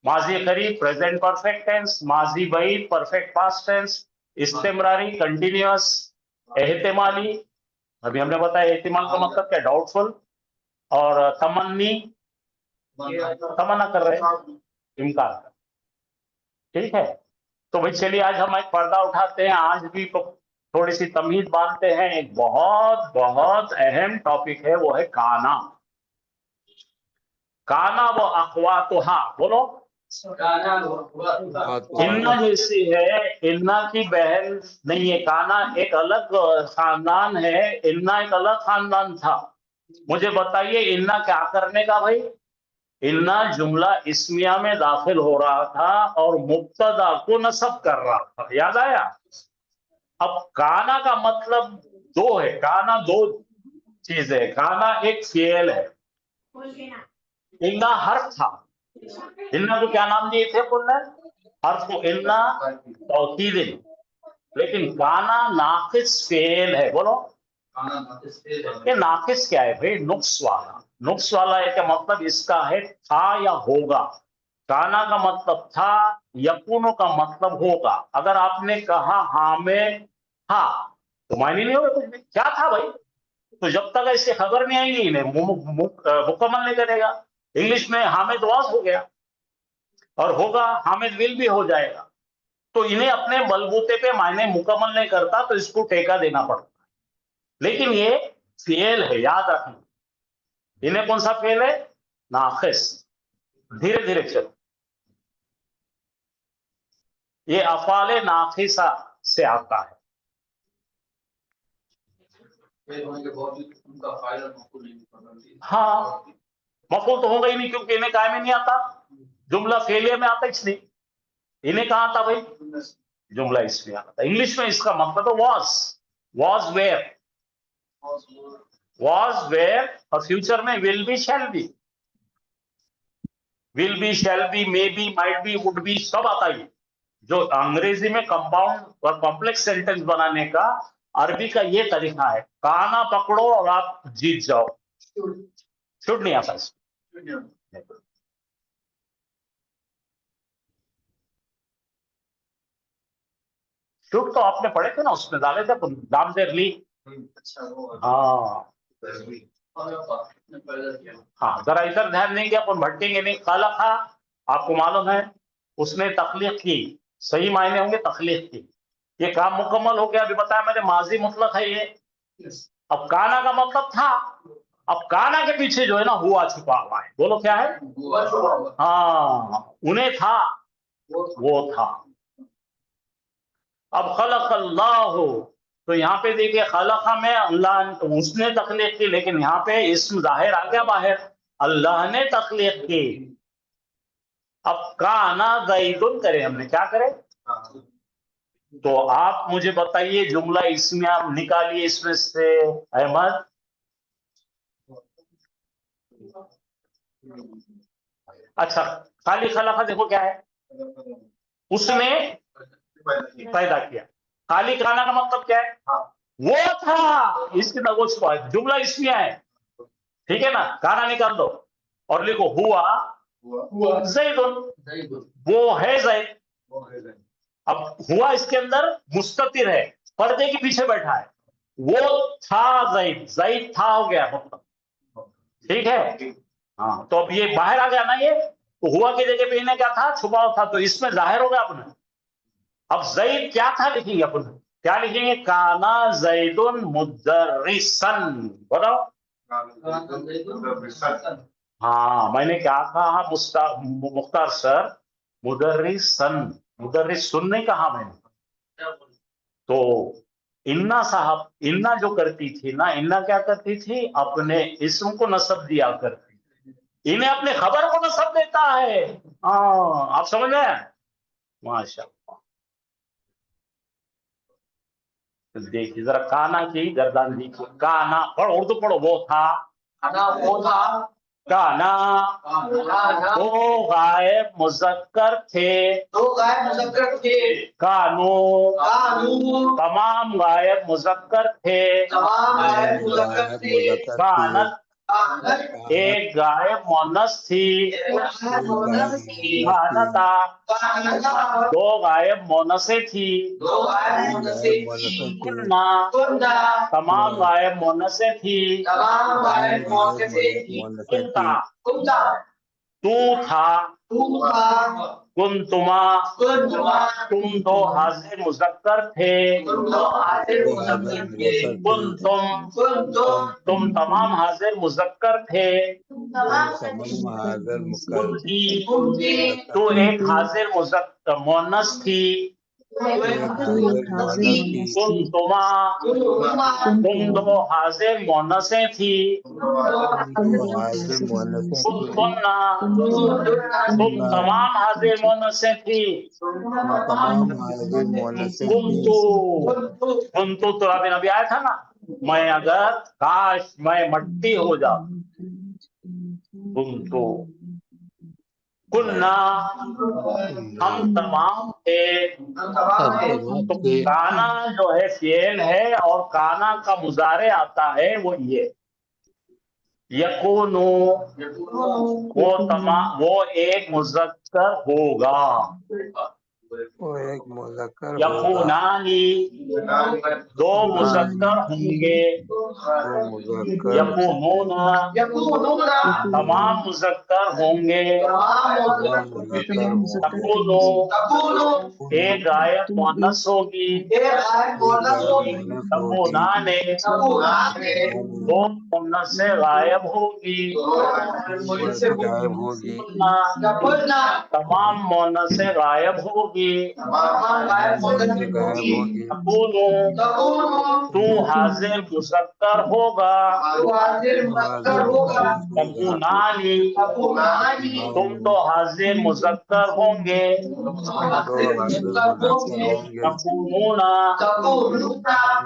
माजी करीब प्रेजेंट परफेक्ट टेंस, माजी बईद परफेक्ट पास्ट टेंस, इस्तेमरारी कंटिन्यूअस, एहतिमाली, अभी हमने बताया एहतिमाल का मतलब क्या? डाउटफुल, और तमन्नी, तमन्ना कर रहे हैं, इम्कान का। ठीक है, तो भाई चलिए आज हम एक पर्दा उठाते हैं। आज भी थोड़ी सी तमीज बांधते हैं। एक बहुत बहुत अहम टॉपिक है, वो है काना। काना वो अखवातुहा, बोलो इन्ना जैसी है, इन्ना की बहन नहीं है। काना एक अलग खानदान है, इन्ना एक अलग खानदान था। मुझे बताइए इन्ना क्या करने का भाई? इन्ना जुमला इस्मिया में दाखिल हो रहा था और मुब्तदा को नस्ब कर रहा था। याद आया? अब काना का मतलब 2 है। काना 2 चीज है। काना एक फेल है, इन्ना हर्फ था। इन्ना को क्या नाम दिए थे अपन ने? हर्फ को इन्ना तौकीद। लेकिन काना नाकिस फेल है। बोलो ये नाकिस क्या है भाई? नुक्स वाला। नुक्स वाला है क्या मतलब? इसका है था या होगा। काना का मतलब था, यकूनो का मतलब होगा। अगर आपने कहा हाँ में हाँ, तो मायने नहीं होगा कुछ भी। क्या था भाई? तो जब तक ऐसी खबर नहीं आएगी इन्हें मुकम्मल नहीं करेगा। इंग्लिश में हामिद वाज हो गया, और होगा हामिद विल भी हो जाएगा। तो इन्हें अपने बलबूते पे मायने मुकम्मल नहीं करता, तो इसको टेका देना पड़ता है। लेकिन ये फेल है, याद रखना। इन्हें कौन सा फेल है? नाकिस। धीरे धीरे चलो। ये अफाले नाकिसा से आता है। हाँ, मफूल तो होगा ही नहीं क्योंकि इन्हें कायम ही नहीं आता, जुमला फेलियर में आता इसलिए, इन्हें कहाँ आता भाई, जुमला इसलिए आता। इंग्लिश में इसका मतलब है वॉज वेयर, और फ्यूचर में will be, shall be, may be, might be, would be, सब आता है। जो अंग्रेजी में कंपाउंड और कॉम्प्लेक्स सेंटेंस बनाने का अरबी का ये तरीका है, काना पकड़ो और आप जीत जाओ। शुड नहीं आता इसमें। शुड तो आपने पढ़े थे ना, उसमें डाले थे दाम देर ली। हाँ हाँ, जरा इधर ध्यान देंगे अपन, भटकेंगे नहीं। खलक़ा आपको मालूम है, उसने तख्लीक की, सही मायने होंगे तख्लीक की, ये काम मुकम्मल हो गया। अभी बताया मैंने, माजी मुतलक है ये। अब काना का मतलब था, अब काना के पीछे जो है ना हुआ छुपा हुआ है, बोलो क्या है, हाँ, उन्हें था, वो था। अब खलक़ल्लाहु, तो यहाँ पे देखिए खलक़ा में अल्लाह, उसने तख्लीक की, लेकिन यहाँ पे इस्म जाहिर आ गया बाहर, अल्लाह ने तख्लीक की। अब काना ज़ैदुन करे हमने, क्या करे, तो आप मुझे बताइए जुमला इसमें आप निकालिए इसमें से अहमद। अच्छा, खाली खलक़ा देखो क्या है, उसने पैदा किया। खाली काना का मतलब क्या है, वो था, इसकी वो छुपा है, जुमला इसमें है, ठीक है ना, काना निकाल दो और लिखो हुआ ज़ैदुन, वो है ज़ैद। अब हुआ इसके अंदर मुस्ततिर है, पर्दे के पीछे बैठा है, वो था ज़ैद था हो गया मतलब, ठीक है। हाँ, तो अब ये बाहर आ गया ना, ये तो हुआ की जगह पे इन्हें क्या था, छुपा था, तो इसमें जाहिर हो गया अपने। अब ज़ैद क्या था लिखेंगे अपन, क्या लिखेंगे, काना ज़ैदुन मुदर्रिसन, बताओ। हाँ, मैंने क्या कहा मुख्तार सर, मुदर्रिसन, मुदर्रिसन नहीं कहा मैंने। तो इन्ना साहब, इन्ना जो करती थी ना, इन्ना क्या करती थी, अपने इस्म को नस्ब दिया करती, इन्हें अपने खबर को नस्ब देता है। हाँ, आप समझ गए, माशाअल्लाह। देखिए जरा काना की गर्दान देखिए, काना पढ़ो, उर्दू पढ़ो, वो था, काना, दो गायब मुज़क्कर थे, कानू, तमाम गायब मुज़क्कर थे, कानत, एक गायब मुअन्नस थी, कानता, दो गायब मुअन्नसें थी, कुन्ना, तमाम गायब मुअन्नसें थी, कुंता, तू था, कुंतुमा, तुम दो हाजिर मुज़क्कर थे, कुंतुम, तुम तमाम हाजिर मुज़क्कर थे, कुंती, तू एक हाजिर मुज़क्कर मुअन्नस थी, कुंतुमा, तुम दो हाजिर मुअन्नसें थी, कुन्ना, तुम तमाम हाजिर मुअन्नसें थी, कुंतु, कुंतु तो अभी आया था ना, मैं अगर काश मैं मट्टी हो जाऊं, कुंतु, कुन्ना, हम तमाम थे, तो काना जो है फेल है, और काना का मुजारे आता है वो ये यकूनु, वो तमाम, वो एक मुज़क्कर होगा, वो एक मुज़क्कर यकूनानी, दो मुज़क्कर होंगे, यकूनूना, तमाम मुज़क्कर होंगे, तकूनु, एक गायब मुअन्नस होगी, तकूनाने, दो मुअन्नसें गायब होगी, गायब होगी, तमाम मुअन्नसें गायब होगी, ہوگی تکونو تو حاضر مذکر ہوگا تکونانی تم تو حاضر مذکر ہوں گے تکونون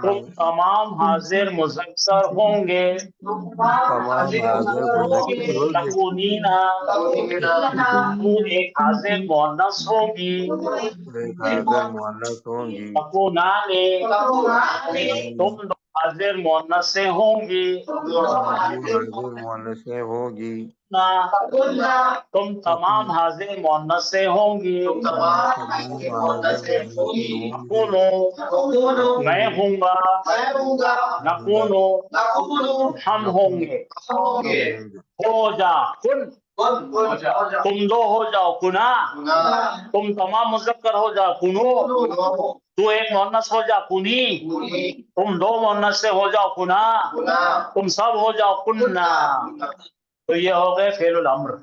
تم تمام حاضر مذکر ہوں گے تکونین تو ایک حاضر مؤنث ہوگی تکونان تم دو حاضر مؤنثیں ہوں گی تم تمام حاضر مؤنثیں ہوں گی کونو میں ہوں گا نکونو ہم ہوں گے ہو جا کن تم دو ہو جاؤ کنا تم تمام مذکر ہو جاؤ کنو تو ایک مؤنث ہو جا کنی تم دو مؤنث سے ہو جاؤ کنا تم سب ہو جاؤ کننا تو یہ ہو گئے فعل الامر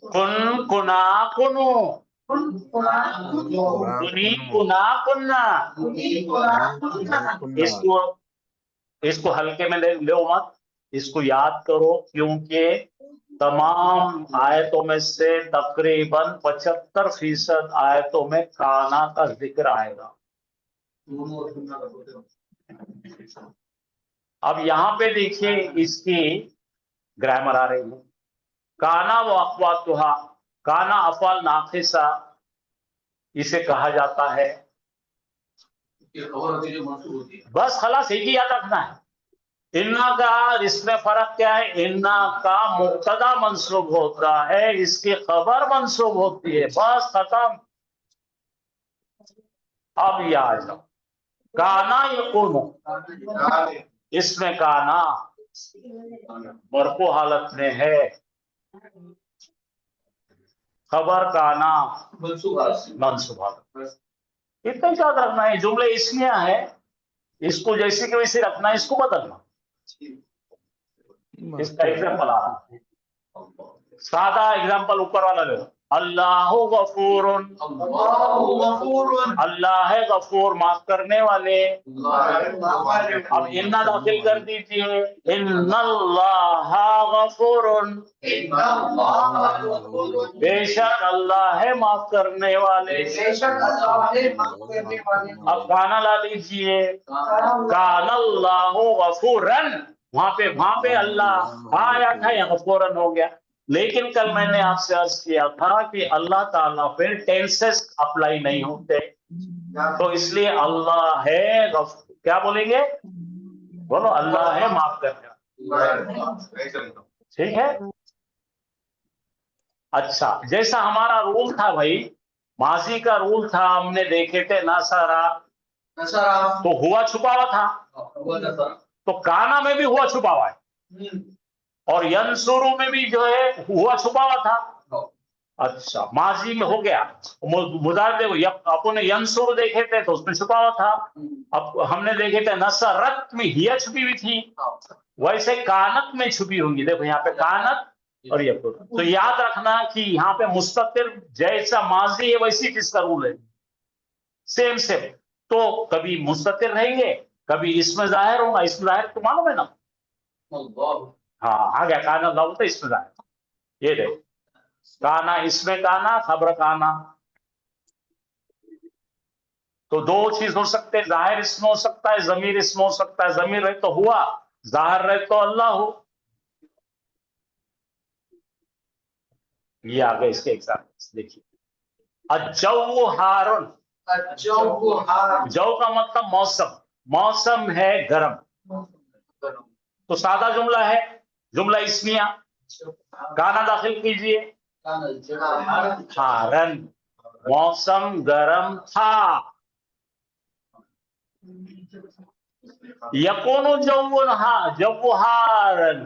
کن کنا کنو کنی کنا کننا اس کو ہلکے میں لو مت اس کو یاد کرو کیونکہ تمام آیتوں میں سے تقریباً 75% آیتوں میں کانا کا ذکر آئے گا اب یہاں پہ دیکھیے اس کی گرامر آ رہی ہے کانا و اخواتها کانا افعال ناقصہ اسے کہا جاتا ہے بس خلاص ایک ہی یاد رکھنا ہے انا کا اس میں فرق کیا ہے انا کا مبتدا منصوب ہوتا ہے اس کی خبر منصوب ہوتی ہے بس ختم اب یہ آ جاؤ کانا یکون اس میں کانا مرفوع حالت میں ہے خبر کانا منصوب حالت اتنا ہی یاد رکھنا ہے جملے اسمیہ ہے اس کو جیسے کہ ویسے رکھنا ہے اس کو بدلنا اس کا ایگزامپل آ رہا ہے سادہ ایگزامپل اوپر والا لے اللہ غفور اللہ ہے غفور معاف کرنے والے اب انا داخل کر دیجیے ان اللہ غفور بے شک اللہ ہے معاف کرنے والے اب گانا لا لیجیے کان اللہ غفورا وہاں پہ اللہ آیا تھا یا غفورن ہو گیا لیکن کل میں نے آپ سے عرض کیا تھا کہ اللہ تعالیٰ پہ ٹینسز اپلائی نہیں ہوتے تو اس لیے اللہ ہے کیا بولیں گے بولو اللہ ہے معاف کرنے ٹھیک ہے اچھا جیسا ہمارا رول تھا بھائی ماضی کا رول تھا ہم نے دیکھے تھے نصرہ تو ہوا چھپا ہوا تھا تو کانا میں بھی ہوا چھپا ہوا ہے اور ینصرو میں بھی جو ہے ہوا چھپا ہوا تھا اچھا ماضی میں ہو گیا مضارع اپن نے ینصرو دیکھے تھے تو اس میں چھپا ہوا تھا اب ہم نے دیکھے تھے نصرت میں ہیا چھپی ہوئی تھی ویسے کانت میں چھپی ہوں گی دیکھو یہاں پہ کانت اور یہ تو یاد رکھنا کہ یہاں پہ مستتر جیسا ماضی ہے ویسی کس کا رول ہے سیم تو کبھی مستتر رہیں گے کبھی اس میں ظاہر ہوگا اس میں ظاہر تو معلوم ہے نا ہاں آ گیا کانا لاؤ تو اس میں ظاہر یہ دیکھ کانا اس میں کانا خبر کانا تو دو چیز ہو سکتے ہیں ظاہر اس میں ہو سکتا ہے ضمیر اس میں ہو سکتا ہے ضمیر رہے تو ہوا ظاہر رہے تو اللہ ہو یہ آگے اس کے ایگزامپلس دیکھیے الجو حارن جو کا مطلب موسم ہے گرم تو سادہ جملہ ہے جملہ اسمیہ کانا داخل کیجئے حارن موسم گرم تھا یکون جو حارن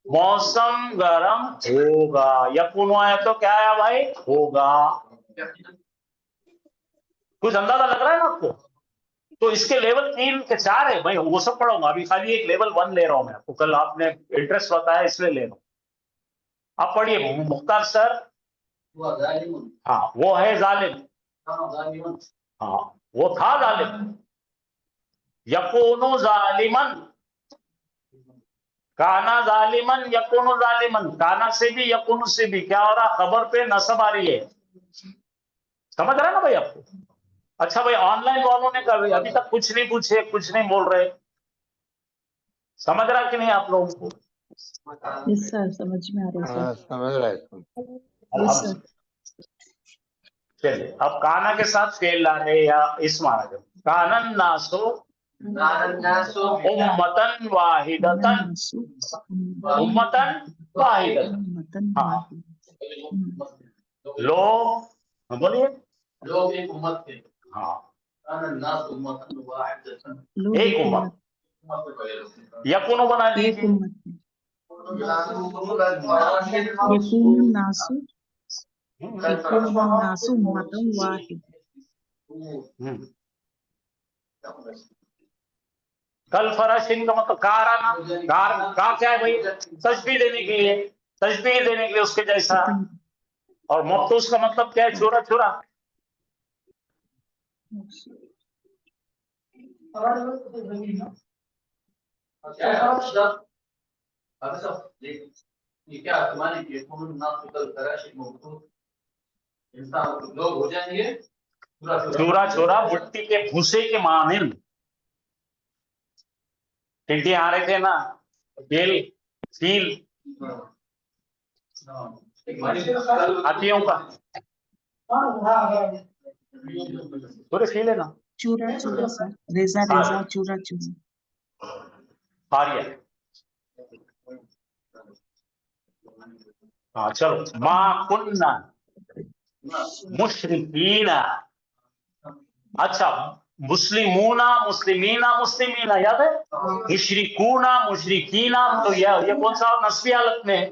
موسم گرم ہوگا یکون آیا تو کیا آیا بھائی ہوگا کچھ اندازہ لگ رہا ہے نا آپ کو تو اس کے لیول 3 کے 4 ہے میں وہ سب پڑھوں گا ابھی خالی ایک لیول 1 لے رہا ہوں میں آپ کو کل آپ نے انٹرسٹ بتایا اس لیے لے رہا ہوں آپ پڑھیے مختار سر हाँ वो है जालिम, हाँ वो था जालिम। यकूनु जालिमन, काना जालिमन यकूनु जालिमन, काना से भी यकूनु से भी क्या हो रहा, खबर पे नसब आ रही है। समझ रहा है ना भाई आपको? अच्छा भाई ऑनलाइन वालों ने कभी अभी तक कुछ नहीं पूछे, कुछ नहीं बोल रहे, समझ रहा कि नहीं आप लोगों को? यस सर, समझ में आ रही सर। हाँ समझ रहा है। Yes sir. चलिए अब काना के साथ फेल ला रहे या इस्म आ रहे। कानन नासो उम्मतन वाहिदतन, उम्मतन वाहिदतन, हाँ लोग बोलिए, लोग एक उम्मत थे। हाँ लोग एक उम्मत, यकुनो बना एक दीजिए, उम्मत थे। यकून नासु उम्मतन वाहिद। कल फराशिन का मतलब कारा ना, कार क्या है भाई, तशबीह देने के लिए, तशबीह देने के लिए उसके जैसा। और मखसूस का मतलब क्या है, छोरा छोरा। क्या तुम्हारी इंसान लोग हो जाएंगे छोरा छोरा मिट्टी के भूसे के मानिंद। टिड्डी आ रहे थे ना, बेल फील हाथियों का पूरे फील है ना, चूरा चूरा सर, रेजा रेजा, चूरा चूरा। फारिया। हाँ चलो, माँ कुन्ना मुशरिकीना। अच्छा मुस्लिमूना मुस्लिमीना मुस्लिमीना याद है, मुशरिकूना मुशरिकीना, तो ये कौन सा नस्बी हालत में है,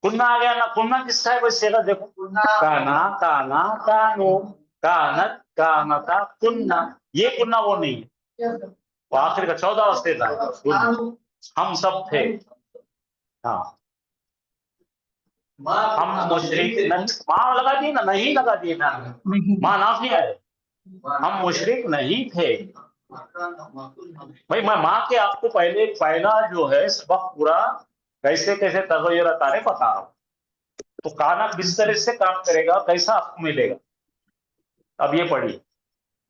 कुन्ना आ गया ना। कुन्ना किसका है वैसे का देखो, काना काना कानो कानत कानता कुन्ना, ये कुन्ना वो नहीं है, वो आखिर का 14 अवस्थे था, हम सब थे। हाँ हम मुशरिक, माँ लगा दिए ना, नहीं लगा दिए ना, माँ नाफ नहीं आए, हम मुशरिक नहीं थे भाई। मैं माँ के आपको पहला जो है सबक पूरा कैसे कैसे तगय्युर तारे बता रहा हूं, तो काना किस तरह से काम करेगा, कैसा आपको मिलेगा। अब ये पढ़िए,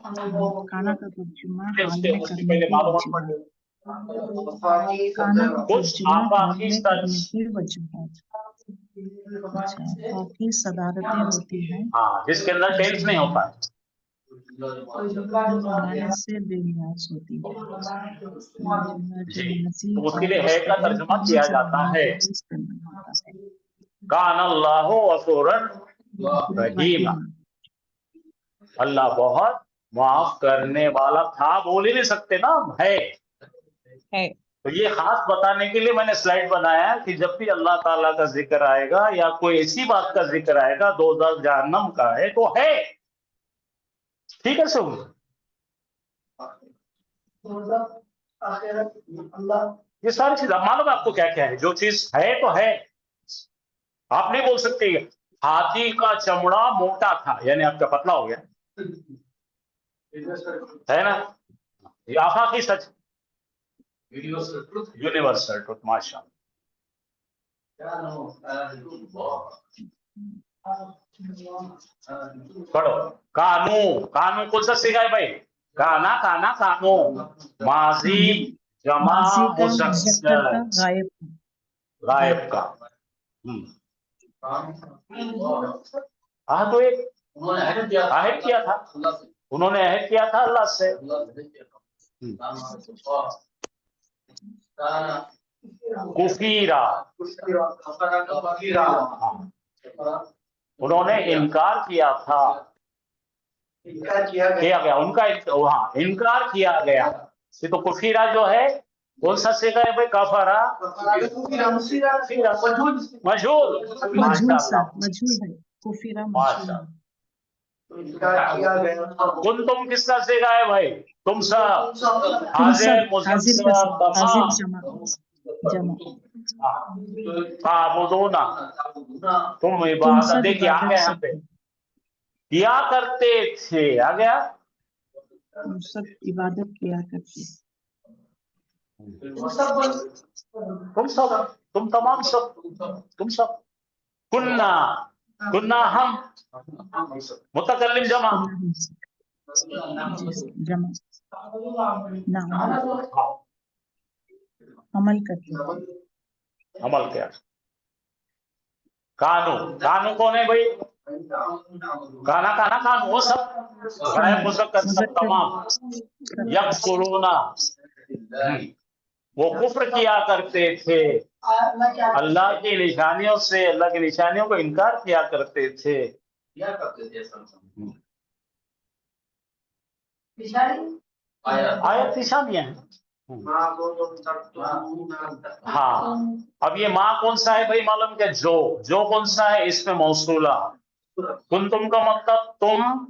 काना का तर्जुमा हाल उसके में उसके करने पहले के मालूमात वजूहात। पढ़िए। काना का कुछ तर्जुमा हाल आफाकी में करने सच, के वजूहात। अच्छा, काफी सदारतें होती हैं हाँ जिसके अंदर टेंस नहीं होता है, जमाने से बेनियाज होती है, जी, मसीह तो उसके और लिए है का मुस्तकिल तर्जुमा तीन किया जाता जमानों है, के लिए इस्तेमाल होता है। कान अल्लाहु गफूरन रहीमा, अल्लाह बहुत माफ करने वाला था, बोल ही नहीं सकते ना, है। तो ये खास बताने के लिए मैंने स्लाइड बनाया कि जब भी अल्लाह ताला का जिक्र आएगा या कोई ऐसी बात का जिक्र आएगा दोज़ख जहन्नम का है तो है, ठीक है सुन। ये सारी चीज मालूम है आपको क्या क्या है, जो चीज है तो है। आप नहीं बोल सकते हाथी का चमड़ा मोटा था यानी आपका पतला हो गया, है ना, ये आफाकी सच, यूनिवर्सल ट्रुथ। माशा पढ़ो, कानू, कानू कौन सा सिखाए भाई, काना काना कानू, माजी जमा माजी का मुज़क्कर मुज़क्कर का गायब गायब का। हाँ तो एक आहद किया था, उन्होंने अहद किया था अल्लाह से। कुफीरा, उन्होंने इनकार किया था, किया गया उनका, हाँ इनकार किया गया। ये तो कुफीरा जो है कौन सा सिखा है भाई, काफारा मशहूर, मजहूल सर, मजहूल है, कुफीरा मजहूल है। तुम किसका सिखा है भाई, तुम सब हाजिर हाजिर का सर, हाजिर जमा जमा। ताबुदूना तुम तुम इबादत, सब देखिए आ इबादत गया यहाँ से पे, किया करते थे, आ गया। तुम सब इबादत किया करते। तुम तमाम सब, तुम सब, कुन्ना, कुन्ना हम, मुतकल्लिम जमा, जमा नाम अमल करते। अमल क्या, कानू, कानू कौन है भाई, काना काना कानू, वो सब गैर मुज़क्कर, सब तमाम, यकफुरूना, वो कुफ्र किया करते थे, अल्लाह की निशानियों से, अल्लाह की निशानियों को इनकार किया करते थे। आयत निशानियां हैं। हाँ, अब ये माँ कौन सा है भाई, मालूम क्या, जो कौन सा है, इसमें मौसूला, तुम का मतलब तुम,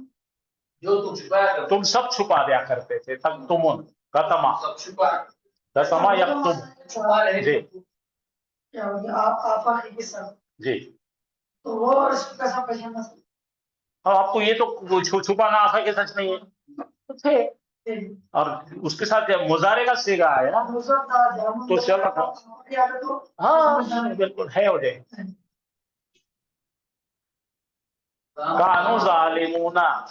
जो तुम छुपाया करते, तुम सब छुपा दिया करते थे, तक तुम कतमा, कतमा या तुम, छुपा रहे जी आप जी। तो वो और इसको कैसा पहचाना सकते अब आपको ये तो छुपाना आशा के सच नहीं है, तो थे, हैं? और उसके साथ जब मुजारे का सीगा है ना, दूसरा था जामुन तो चल रहा था। तो हाँ बिल्कुल है, हो जाए कानू जालिमूना,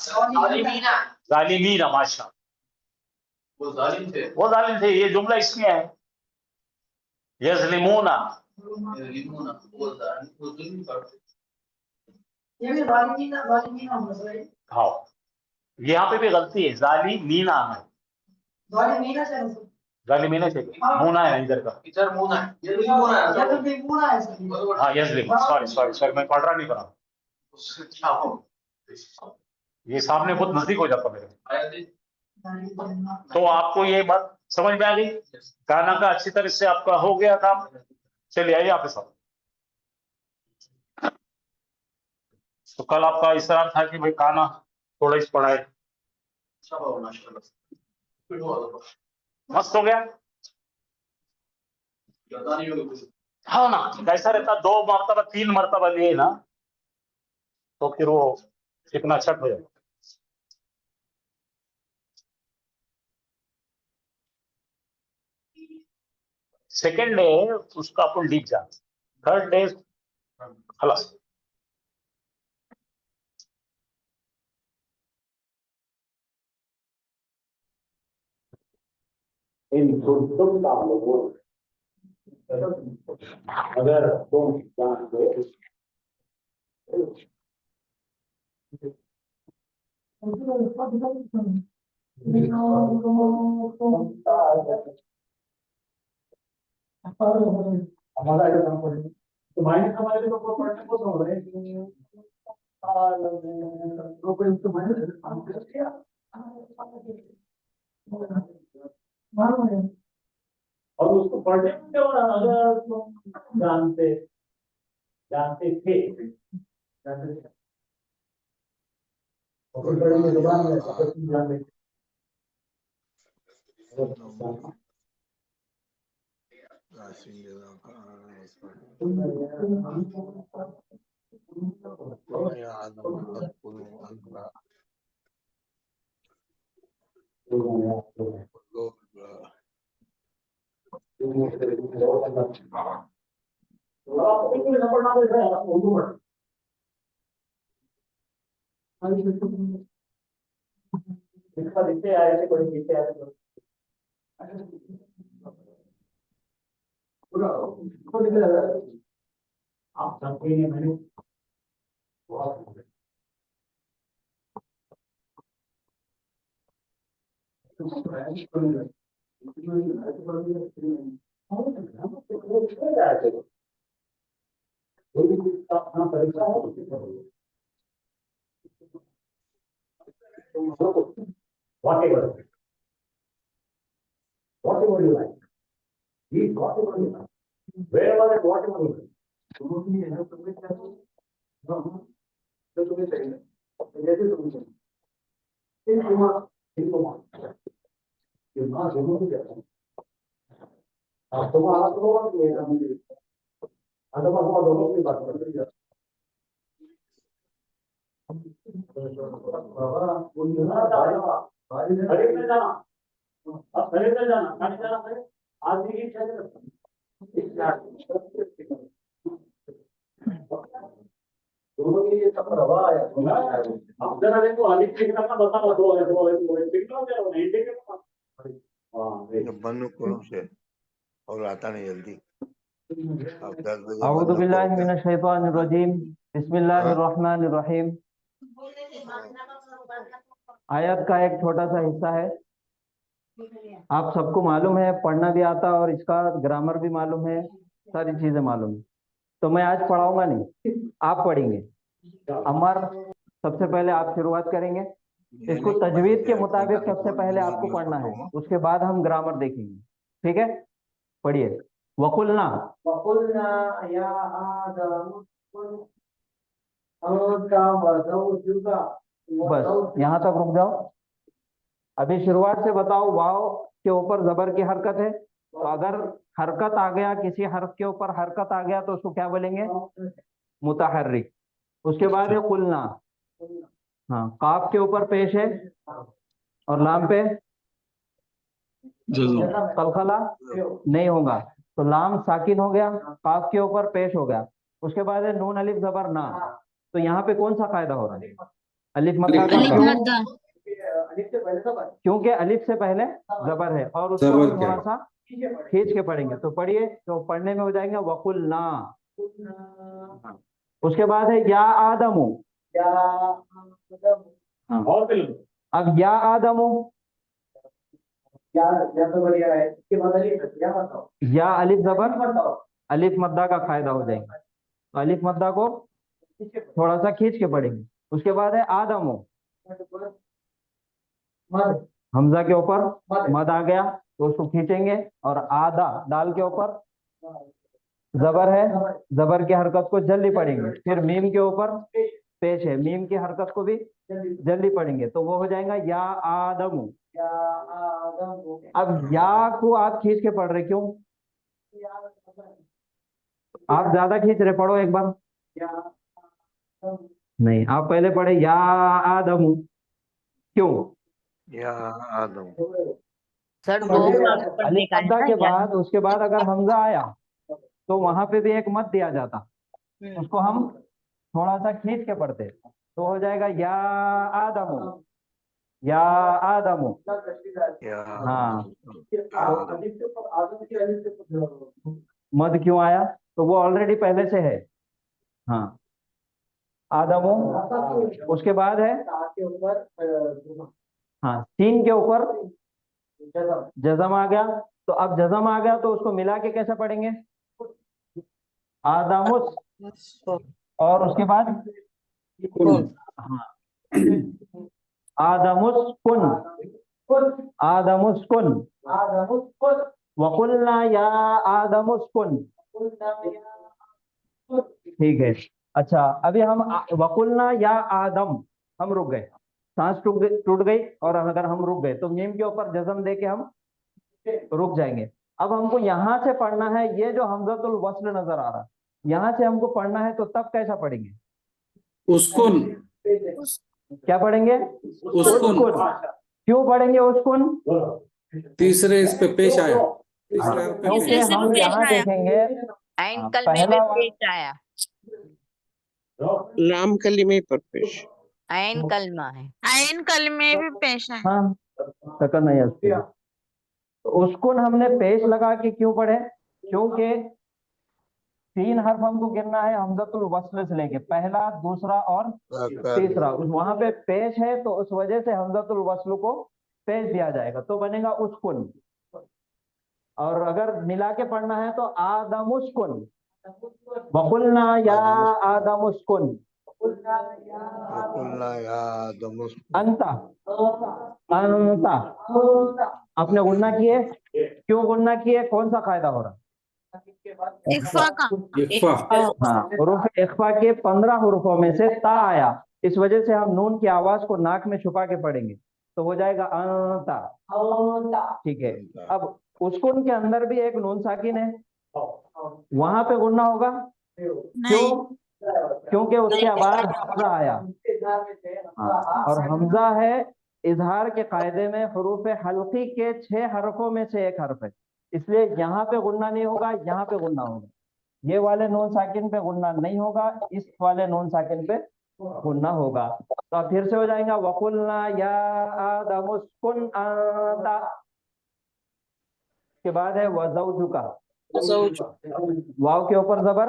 जालिमीना, माशा, वो जालिम थे, वो जालिम थे, ये जुमला इसमें है, यज़लिमूना, लिमूना, वो जुल्म करते। ये भी वालिमीना होना चाहिए। हाँ, यहाँ पे भी गलती है, जालिमीना है, वालिमीना चाहिए सर। जालिमीना से मूना है इधर का, इधर मुना है, ये लिमूना है, ये तो बिल्कुल है सर। बरोबर। हाँ यज़लिम, सॉरी मैं पढ़ रहा नहीं पढ़ा, उससे क्या हो, ये सामने बहुत नजदीक हो जाता मेरे। आया थी। तो आपको ये बात समझ में आ गई, गाना का अच्छी तरह से आपका हो गया काम। चलिए आइए आप सब, तो कल आपका इस तरह था कि भाई गाना थोड़ा इस पढ़ाए, अच्छा हो माशाल्लाह, मस्त हो गया। पता नहीं होगा कुछ। हाँ ना, कैसा रहता, 2 मरतबा 3 मरतबा लिए ना, तो फिर वो इतना अच्छा हो जाता। सेकेंड डे उसका अपन डीप जा, थर्ड डे खलास। इन तुम ताल्लुक, अगर तुम जानते हमारा जो काम करें, तो माइनस हमारे तो पढ़ने को हो रहे हैं, तो कोई तो माइनस काम कर दिया, और उसको पढ़ने में क्या हो रहा, अगर तुम जानते जानते थे, जानते थे, और कोई बड़ी जुबान में अगर तुम जानते थे, दिखते आए थे, कोई दिखते आए थे, आप जानते हैं मैंने whatever you like, eat whatever you like, wherever and whatever you like. तो तुम्हें चाहिए, जैसे तुम्हें चाहिए, जरूर जाता है, आप तुम्हारा तो अगर दोनों की बात कर रही है, बंद करो से और आता नहीं जल्दी। अब 10 बजे अऊज़ु बंद बिल्लाहि करो। मिनश शैतानिर रजीम, बिस्मिल्लाहिर रहमानिर रहीम। आयत का एक छोटा सा हिस्सा है, आप सबको मालूम है, पढ़ना भी आता और इसका ग्रामर भी मालूम है, सारी चीजें मालूम है। तो मैं आज पढ़ाऊंगा नहीं, आप पढ़ेंगे। अमर, सबसे पहले आप शुरुआत करेंगे। इसको तजवीद के मुताबिक सबसे पहले आपको पढ़ना है, उसके बाद हम ग्रामर देखेंगे, ठीक है? पढ़िए। वकुलना या आदम का बस यहाँ तक रुक जाओ। अभी शुरुआत से बताओ, वाव के ऊपर जबर की हरकत है, तो अगर हरकत आ गया, किसी हर्फ के ऊपर हरकत आ गया तो उसको क्या बोलेंगे? मुतहर्रिक। उसके बाद है कुलना, हाँ, काफ के ऊपर पेश है और लाम पे कलखला नहीं होगा, तो लाम साकिन हो गया, काफ के ऊपर पेश हो गया। उसके बाद है नून अलिफ जबर ना, तो यहाँ पे कौन सा कायदा हो रहा है? अलिफ मद्दा का। क्योंकि अलिफ से पहले जबर है और उसको हम थोड़ा सा खींच के पढ़ेंगे, तो पढ़िए, तो पढ़ने में हो जाएगा वकुल ना। उसके बाद है या आदमू, हाँ। अब या आदमू, या अलिफ जबर, अलिफ मद्दा का फायदा हो जाएगा, तो अलिफ मद्दा को थोड़ा सा खींच के पढ़ेंगे। उसके बाद है आदमू, हमजा के ऊपर मद आ गया तो उसको खींचेंगे, और आदा दाल के ऊपर जबर है, जबर की हरकत को जल्दी पढ़ेंगे। फिर मीम के ऊपर पेश है, मीम की हरकत को भी जल्दी पढ़ेंगे, तो वो हो जाएगा या आदमू। अब या को आप खींच के पढ़ रहे, क्यों? आप ज्यादा खींच रहे, पढ़ो एक बार। नहीं, आप पहले पढ़े या आदमू, क्यों? या आदम सर दो बार पढ़ने अलिफ का है मद्दा ना के या? बाद, उसके बाद अगर हमजा आया तो वहां पे भी एक मद दिया जाता, उसको हम थोड़ा सा खींच के पढ़ते, तो हो जाएगा या आदमू, या आदमू। या हाँ, आदम मद क्यों आया? तो वो ऑलरेडी पहले से है, हाँ, आदमू। उसके बाद है, हाँ, सीन के ऊपर जज़म आ गया, तो अब जज़म आ गया तो उसको मिला के कैसे पढ़ेंगे? आदमुस, और उसके बाद हाँ, आदमुस कुन, आदमुस कुन, वकुलना या आदमुस कुन, ठीक है। अच्छा, अभी हम वकुलना या आदम, हम रुक गए, सांस टूट गई, और अगर हम रुक गए तो मीम के ऊपर जज़म दे के हम रुक जाएंगे। अब हमको यहाँ से पढ़ना है, ये जो हमज़तुल वस्ल नजर आ रहा है, यहाँ से हमको पढ़ना है, तो तब कैसा पढ़ेंगे? उसकुन, क्या पढ़ेंगे? उसकुन। क्यों पढ़ेंगे उसकुन? तीसरे इस पे पेश आया, तीसरे हर्फ पे क्योंकि पेश हम यहाँ देखेंगे, आइन कलमे में पेश आया, लाम कलीमे पर पेश, आइन कलमा है। आयन कलमे भी पेश है। हाँ, सकल नहीं है। तो उसकुन हमने पेश लगा के क्यों पढ़े? क्योंकि 3 हर्फ हमको गिनना है हमज़तुल वस्ल से लेके, पहला, दूसरा और तीसरा, वहां पे पेश है, तो उस वजह से हमज़तुल वस्ल को पेश दिया जाएगा, तो बनेगा उसकुन। और अगर मिला के पढ़ना है तो आदमुस्कुन, वकुलना या आदमुस्कुन, वकुलना या आदम अंता, अंता। आपने गुन्ना किए, क्यों गुन्ना किए? कौन सा कायदा हो रहा? इख्फा का। इख्फा। हाँ, हुरूफ इख्फा के 15 हुरूफों में से ता आया, इस वजह से हम नून की आवाज को नाक में छुपा के पढ़ेंगे, तो हो जाएगा अंता, ठीक है। अब उसकुन के अंदर भी एक नून साकिन है, वहां पे गुन्ना होगा, क्यों? کیونکہ اس کے بعد حمزہ آیا. اور حمزہ ہے اظہار کے قاعدے میں حروف حلقی کے 6 حرفوں میں سے ایک حرف ہے، اس لیے یہاں پہ غنہ نہیں ہوگا، یہاں پہ غنہ ہوگا. یہ والے نون ساکن پہ غنہ نہیں ہوگا، اس والے نون ساکن پہ غنہ ہوگا. تو اب پھر سے ہو جائیں گا وَقُلْنَا يَا آدَمُ اسْكُنْ أَنْتَ، کے بعد ہے وَزَوْجُكَ، واو کے اوپر زبر،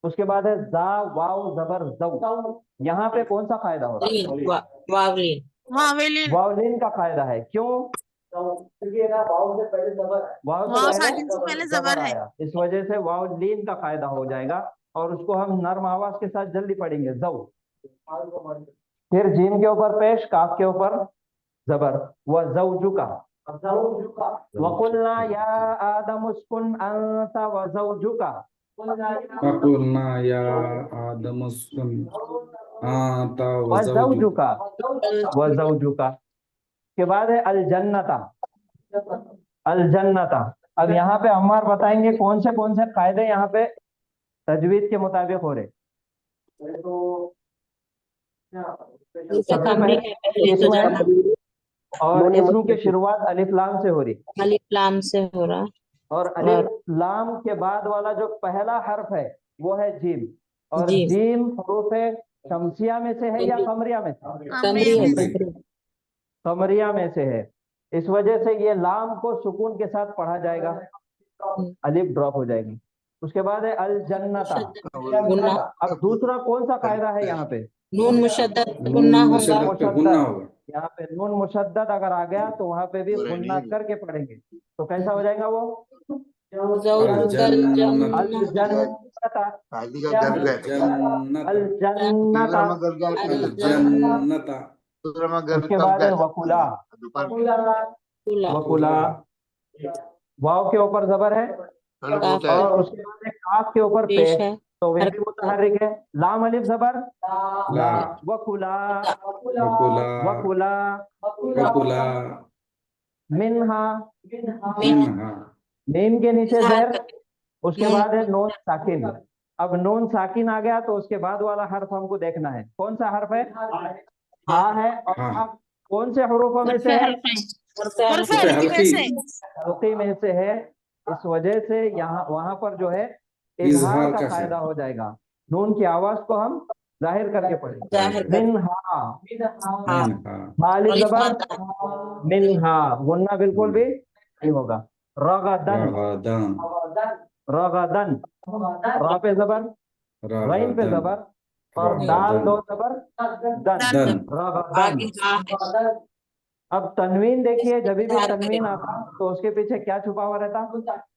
اس کے بعد ہے زا واو زبر زو. یہاں پہ کون سا قاعدہ ہو رہا ہے؟ واویلین واولین کا قاعدہ ہے. کیوں؟ واو سے ساکن سے پہلے زبر ہے. آیا، اس وجہ سے واولین کا قاعدہ ہو جائے گا، اور اس کو ہم نرم آواز کے ساتھ جلدی پڑھیں گے زو. پھر جیم کے اوپر پیش، کاف کے اوپر زبر وزوجک. وَقُلْنَا يَا آدَمُ اسْكُنْ أَنْتَ وَزَوْجُكَ وَقُلْنَا يَا آدَمُ اسْكُنْ أَنْتَ وَزَوْجُكَ. کے بعد ہے الجنت. الجنت. اب یہاں پہ عمار بتائیں گے کون سے قاعدے یہاں پہ تجوید کے مطابق ہو رہے. سب سے پہلے اسم ہے، اور اسم کی شروعات الف لام سے ہو رہی، الف لام سے ہو رہا، اور الف لام کے بعد والا جو پہلا حرف ہے وہ ہے جیم. اور جیم حروف شمسیہ میں سے ہے یا قمریہ میں سے؟ قمریہ میں سے ہے. اس وجہ سے یہ لام کو سکون کے ساتھ پڑھا جائے گا، الف ڈراپ ہو جائے گی. اس کے بعد ہے الجنت. اب دوسرا کون سا قاعدہ ہے یہاں پہ؟ نون مشدد مشدد پہ غنہ ہوگا. یہاں پہ نون مشدد اگر آ گیا تو وہاں پہ بھی غنہ کر کے پڑھیں گے. تو کیسا ہو جائے گا وہ؟ اس کے بعد ہے وکلا. وکلا واو کے اوپر زبر ہے، اور اس کے بعد کاف کے اوپر پیش، تو وہ بھی متحرک ہے. لام الف زبر وکلا. وکلا وَكُلَا منہا. مِنْهَا. میم کے نیچے زیر، اس کے بعد ہے نون ساکن. اب نون ساکن آ گیا تو اس کے بعد والا حرف ہم کو دیکھنا ہے کون سا حرف ہے. ہا ہے، اور ہا کون سے حروفوں میں سے ہے؟ حرف حلقی میں سے. حلقی میں سے ہے. اس وجہ سے یہاں وہاں پر جو ہے اظہار کا قاعدہ ہو جائے گا. نون کی آواز کو ہم ظاہر کر کے پڑھیں. منہا. مالک زبر منہا، غنہ بالکل بھی نہیں ہوگا. رغدن. رغدن. را پہ زبر، غین پہ زبر، اور دال دو زبر دن. رغدن. اب تنوین دیکھیے، جب بھی تنوین آتا تو اس کے پیچھے کیا چھپا ہوا رہتا؟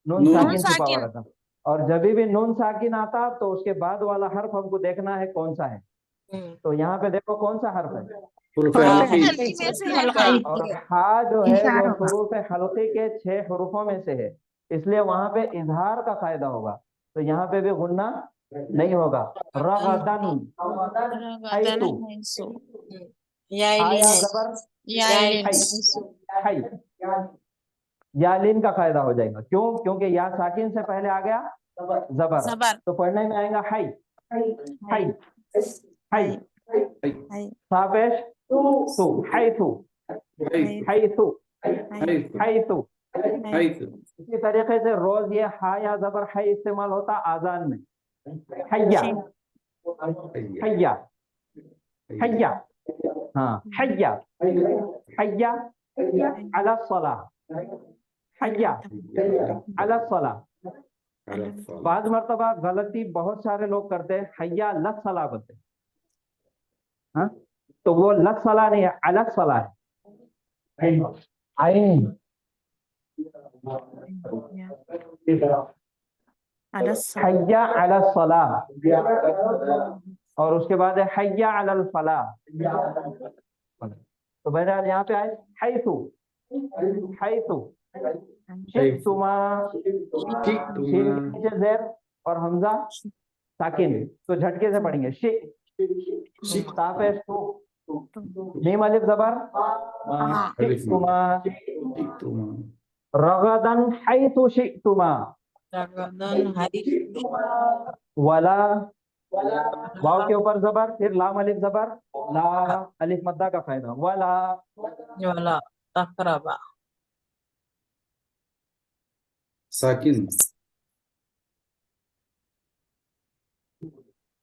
نون ساکن چھپا ہوا رہتا. اور جب بھی نون ساکن آتا تو اس کے بعد والا حرف ہم کو دیکھنا ہے کون سا ہے. تو یہاں پہ دیکھو کون سا حرف ہے. اور ہا جو ہے وہ حروف حلقی کے 6 حروفوں میں سے ہے، اس لیے وہاں پہ اظہار کا قاعدہ ہوگا، تو یہاں پہ بھی غنہ نہیں ہوگا. رغدن. آیا زبر یالین کا قاعدہ ہو جائے گا. کیوں؟ کیونکہ یا ساکن سے پہلے آ گیا زبر، تو پڑھنے میں آئے گا ہائی ہائی ہائی. صافش تو حیثو حیثو حیثو. اسی طریقے سے روز یہ ہا یا زبر حی استعمال ہوتا آذان میں. حیا حیا حیا. ہاں حیا حیا علی الصلاۃ. حیا علی الصلاۃ. بعض مرتبہ غلطی بہت سارے لوگ کرتے ہیں، حیا علی الصلاۃ بولتے ہیں. ہاں تو وہ لت صلاح نہیں ہے، الگ صلاح ہے. عین حیا علی الصلاح، اور اس کے بعد ہے حیا علی الفلاح. تو بہرحال یہاں پہ آئے حیثو حیثو شئتما. نیچے زیر اور حمزہ ساکن، تو جھٹکے سے پڑھیں گے. میم الف زبر شئتما. رغدن حیث شئتما. ولا वाव के ऊपर जबर, फिर लाम अलिफ जबर, ला अलिफ मद्दा का फायदा, वला वला तकरबा साकिन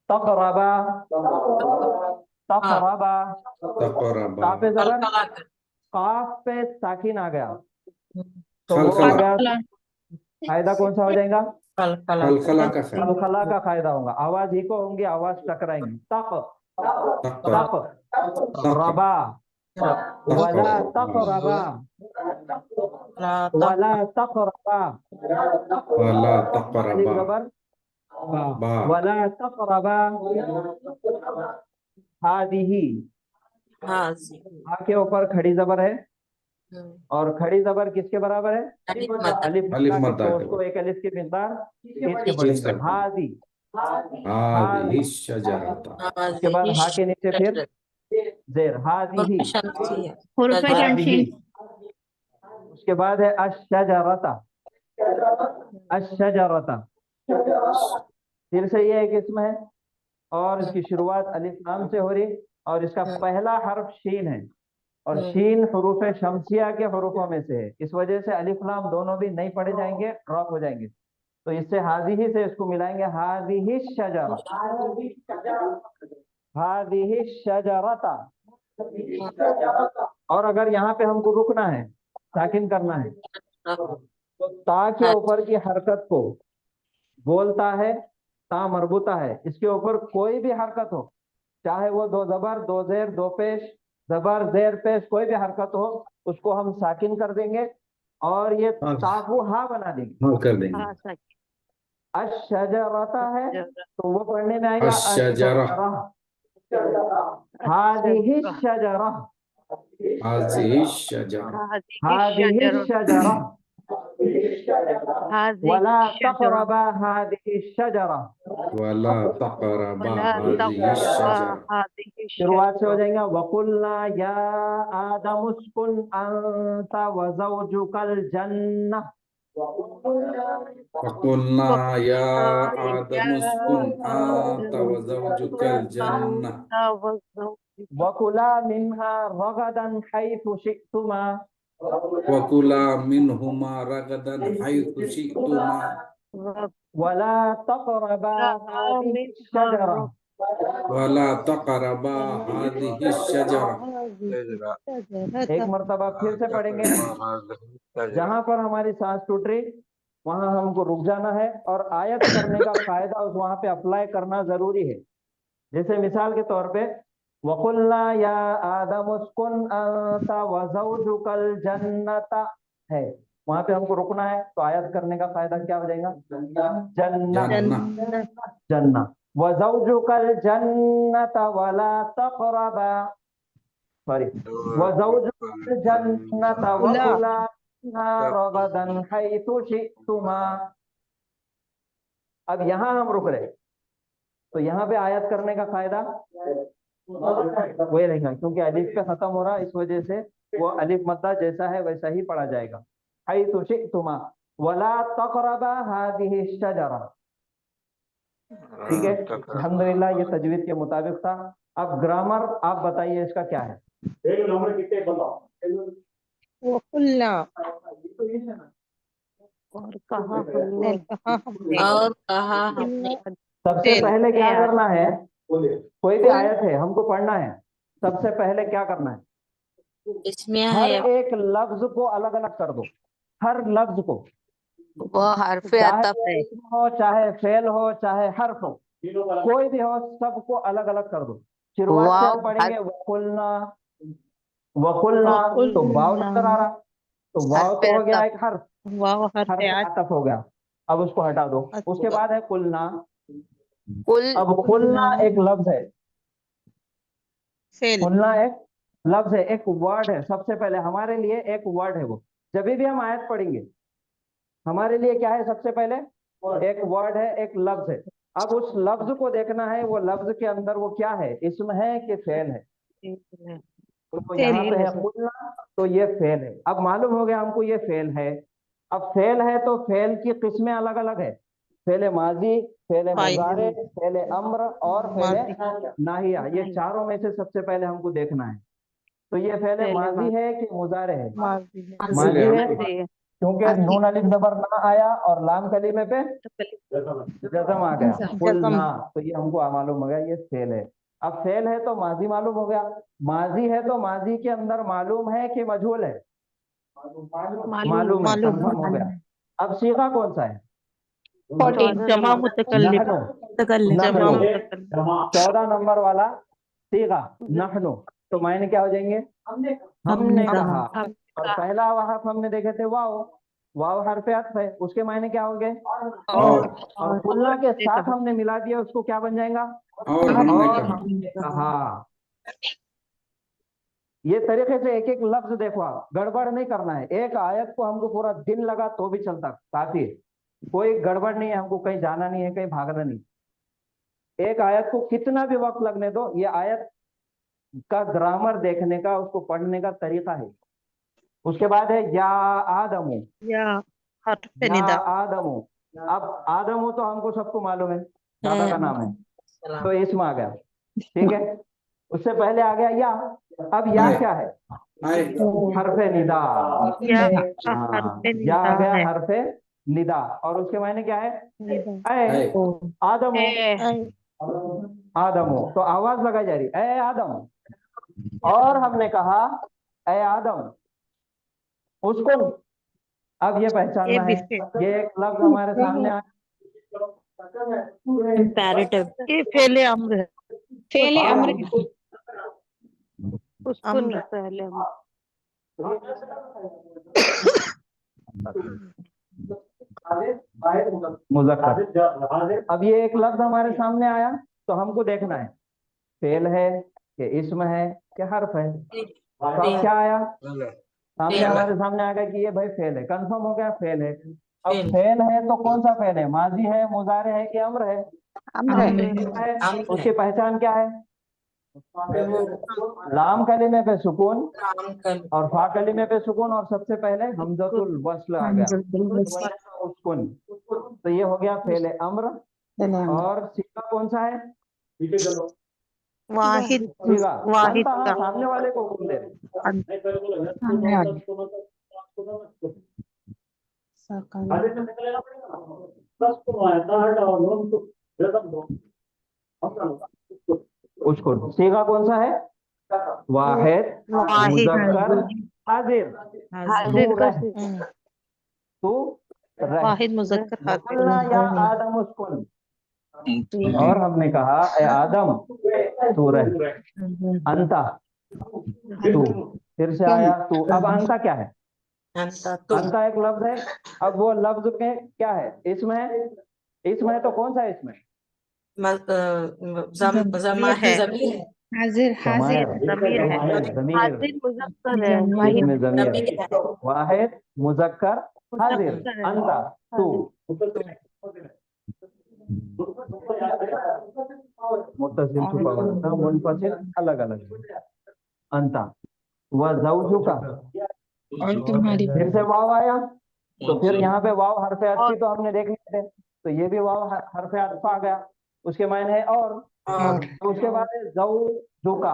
तकरबा, तकरबा, तकरबा ता पे जबर, कलकला काफ पे साकिन आ गया, तो वो खलखला आ गया, फायदा कौन सा हो जाएगा? कलकला खलखला का खैर खलखला का फायदा होगा, आवाज ही को होंगी, आवाज टकराएंगी, तक तक तक रबा, वला तकरबा, वला तकरबा, वला अलिफ तकरबा जबर, बा, बा वला तकरबा हादिही, हाजी हा के ऊपर खड़ी जबर है, और खड़ी जबर किसके बराबर है? अलिफ मद्दा अलिफ अलिफ मद्दा मद्दा के, तो के उसको एक अलिफ की मिकदार खींच के खींच पढ़ेंगे, के। हादी, हादिही शजरता उसके बाद हा के नीचे फिर जेर, हादिही, हादिही, उसके बाद है अशजरता, अशजरता, फिर से ये एक इसम है और इसकी शुरुआत अलिफ लाम से हो रही और इसका पहला हर्फ शीन है और शीन हुरूफ शमसिया के हुरूफों में से है, इस वजह से अलिफ लाम दोनों भी नहीं पढ़े जाएंगे, ड्रॉप हो जाएंगे, तो इससे हादिही से इसको मिलाएंगे, हादिही शजरा, हादिही शजरता। और अगर यहाँ पे हमको रुकना है, साकिन करना है, तो ता के ऊपर की हरकत को बोलता है, ता मरबूता है, इसके ऊपर कोई भी हरकत हो, चाहे वो दो जबर, दो जेर, दो पेश, जबर जेर पेश, कोई भी हरकत हो, उसको हम साकिन कर देंगे और ये ता को हा बना देंगे। हाँ कर देंगे। अशजरता है तो वो पढ़ने में आएगा अशजरा, हादिही शजरा, हाजिही शजरा, हादिही शजरा, वला तक़रबा हादिही शजरा, वला तक़रबा हाजिही शजरा। शुरुआत से हो जाएगा, वकुल्ना या आदम उस्कुन अंता व ज़ौजुकल जन्नह, वक़ुल्ना या आदम उस्कुन अंत व ज़ौजुकल जन्नह वकुला मिन्हा रगदन हैथु शि'तुमा, वकुला मिनहुमा रगदन हैथु शि'तुमा वला तक़रबा हादिही शजरा, वला तक़रबा हादिही शजरा। एक मर्तबा फिर से पढ़ेंगे, जहां पर हमारी सांस टूट रही वहां हमको रुक जाना है और आयत करने का फायदा उस वहां पे अप्लाई करना जरूरी है। जैसे मिसाल के तौर पे वकुल्ना या आदम उस्कुन अंता व ज़ौजुकल जन्नता है, वहां पे हमको रुकना है तो आयत करने का फायदा क्या हो जाएगा? जन्ना, जन्ना, व ज़ौजुकल जन्नता वला तक़रबा, सॉरी, व ज़ौजुकल जन्नता वकुला रगदन हैथु शि'तुमा। अब यहाँ हम रुक रहे, तो यहाँ पे आयत करने का फायदा वही रहेगा, क्योंकि अलिफ पे खत्म हो रहा, इस वजह से वो अलिफ मद्दा जैसा है वैसा ही पढ़ा जाएगा, हैथु शि'तुमा वला तक़रबा हादिही शजरा। ठीक है, अल्हम्दुलिल्लाह ये तजवीद के मुताबिक था। अब ग्रामर आप बताइए इसका क्या है? और कहा हमने सबसे पहले क्या करना है, कोई भी आयत है हमको पढ़ना है, सबसे पहले क्या करना है, इसमें हर है एक लफ्ज को अलग अलग कर दो, हर लफ्ज को, वो हरफे चाहे अतफ है, इसम हो, चाहे फेल हो, चाहे हर्फ हो, कोई भी हो, सबको अलग अलग कर दो। शुरुआत से हम पढ़ेंगे वकुल्ना, वकुल्ना, तो वाव नजर आ रहा, तो वाव तो हो गया एक हर्फ, हर्फ अतफ हो गया, अब उसको हटा दो। उसके बाद है कुलना, कुल अब कुलना एक लफ्ज है, कुलना एक लफ्ज है, एक वर्ड है, सबसे पहले हमारे लिए एक वर्ड है वो, जब भी हम आयत पढ़ेंगे हमारे लिए क्या है, सबसे पहले एक वर्ड है, एक लफ्ज है। अब उस लफ्ज को देखना है, वो लफ्ज के अंदर वो क्या है, इसम है कि फेल है, तो यहाँ पे है कुलना, तो ये फेल है। अब मालूम हो गया हमको ये फेल है। अब फेल है तो फेल की किस्में अलग अलग है, फेले माजी, फेले फाइल। मुजारे, फेले अम्र और फेले माजी। नाहिया, ये चारों में से सबसे पहले हमको देखना है। तो ये फेले माजी है कि मुजारे है? माजी है, क्योंकि नून अलिफ जबर ना आया और लाम कलीमे पे जज़म आ गया, कुल ना, तो ये हमको मालूम हो गया ये फेल है। अब फेल है तो माजी मालूम हो गया, माजी है तो माजी के अंदर मालूम है कि मजहूल है? मालूम है, कंफर्म हो गया। अब सीगा कौन सा है? 14 जमा मुतकल्लिम। नहनु, 14 नंबर वाला सीगा नहनु, तो मायने क्या हो जाएंगे? हमने कहा। और पहला वहां हमने देखे थे वाव, वाव हरफ अत्फ है, उसके मायने क्या हो गए? और कुल्ला के साथ हमने मिला दिया, उसको क्या बन जाएगा? और हमने कहा। ये तरीके से एक एक लफ्ज देखो, आप गड़बड़ नहीं करना है। एक आयत को हमको पूरा दिन लगा तो भी चलता, काफी, कोई गड़बड़ नहीं है, हमको कहीं जाना नहीं है, कहीं भागना नहीं। एक आयत को कितना भी वक्त लगने दो, ये आयत का ग्रामर देखने का, उसको पढ़ने का तरीका है। उसके बाद है या आदमू, या या आदमू। अब आदमू तो हमको सबको मालूम है, दादा का नाम है, तो इसमें आ गया, ठीक है। उससे पहले आ गया या। अब या क्या है? हरफे निदा। हाँ, या आ गया हरफे निदा, और उसके मायने क्या है? ऐ आदमो, आदमो, तो आवाज लगाई जा रही, ऐ आदम। और हमने कहा ऐ आदम उसको, अब ये पहचानना है, ये एक लफ्ज हमारे सामने आया, इंपैरेटिव। ये फेले अम्र है। फेले अम्र उसको पहले मुज़क्कर। अब ये एक लफ्ज हमारे सामने आया, तो हमको देखना है फेल है कि इस्म है कि हर्फ है। तो अब क्या आया सामने? हमारे सामने आ गया कि ये भाई फेल है, कंफर्म हो गया फेल है। अब फेल है तो कौन सा फेल है? माजी है, मुजारे है कि अम्र है? है। उसकी पहचान क्या है? लाम कलीमे पे सुकून और फा कलीमे पे सुकून, और सबसे पहले हमजतुल वस्ल आ गया, सुकून। तो ये हो गया फेले अम्र। और सीगा कौन सा है? वाहिद। सीगा वाहिद अंता, का। सामने वाले को बोल दे। उसको सीगा कौन सा है? वाहिद, मुज़क्कर, हाजिर। तू रह। वाहिद मुज़क्कर हाजिर। या आदम उस्कुन, और हमने कहा ए आदम तू रह। अंता तू, फिर से आया तू। अब अंता क्या है? अंता एक लफ्ज है। अब वो लफ्ज में क्या है? इसमें, इसमें है तो कौन सा इसमें? जमा है। हाजिर, हाजिर, ज़मीर है। हाजिर मुज़क्कर है। इसमें ज़मीर, वाहिद, मुज़क्कर, हाजिर, अंता तू। मुत्तसिल छुपा हुआ था, मुनफसिल अलग अलग। अंता व ज़ौजुका, और तुम्हारी फिर से वाव आया, तो फिर यहाँ पे वाव हरफ अत्फ तो हमने देख लिए थे, तो ये भी वाव हरफ अत्फ आ गया, उसके मायने है और। तो उसके बाद है ज़ौजुका,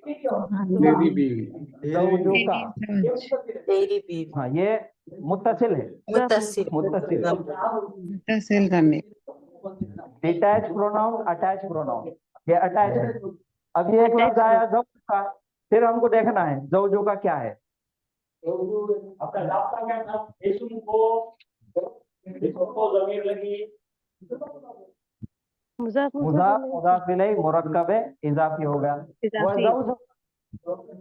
ज़ौजुका, तेरी बीवी। हाँ ये मुत्तसिल है, मुत्तसिल। मुत्तसिल, डिटैच प्रोनाउन, अटैच प्रोनाउन, ये अटैच है। अब ये एक लफ्ज आया ज़ौजुका, फिर हमको देखना है ज़ौजुका क्या है। आपका रास्ता क्या था? इस्म को ज़मीर लगी, मुज़ाफ इलैहि मुरक्कब इज़ाफी हो गया। वह ज़ौज,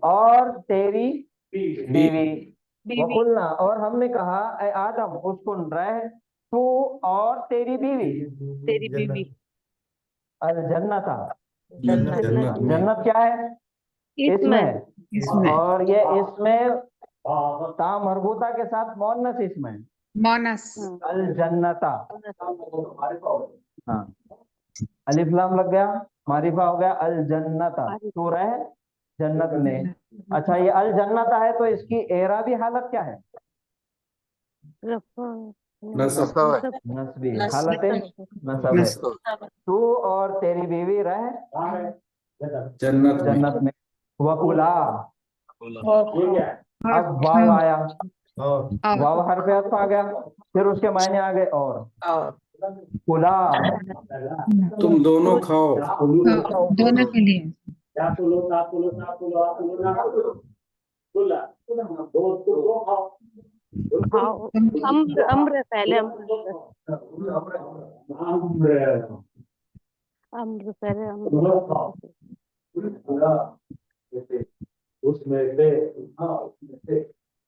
और तेरी बीवी। वकुल्ना, और हमने कहा ए आदम उस्कुन रह तू और तेरी बीवी। तेरी बीवी। अल जन्नता, जन्नत क्या है? इसमें है, और ये इसमें ता मरबूता के साथ मोनस इसमें मोनस। अल जन्नता, हाँ अलिफ लाम लग गया, मारिफा हो गया अल जन्नता, तो रहे जन्नत में। अच्छा ये अल जन्नता है तो इसकी एराबी हालत क्या है? नसब नसब है नस्बी हालत नसब है। तू और तेरी बीवी रह जन्नत में जन्नत में। वकुला, अब वाव आया, वाव हरफ अत्फ आ गया, फिर उसके मायने आ गए और कुला, तुम दोनों खाओ। दोनों के लिए खाओ। अम्र अम्र है पहले, अम्र पहले अम्र।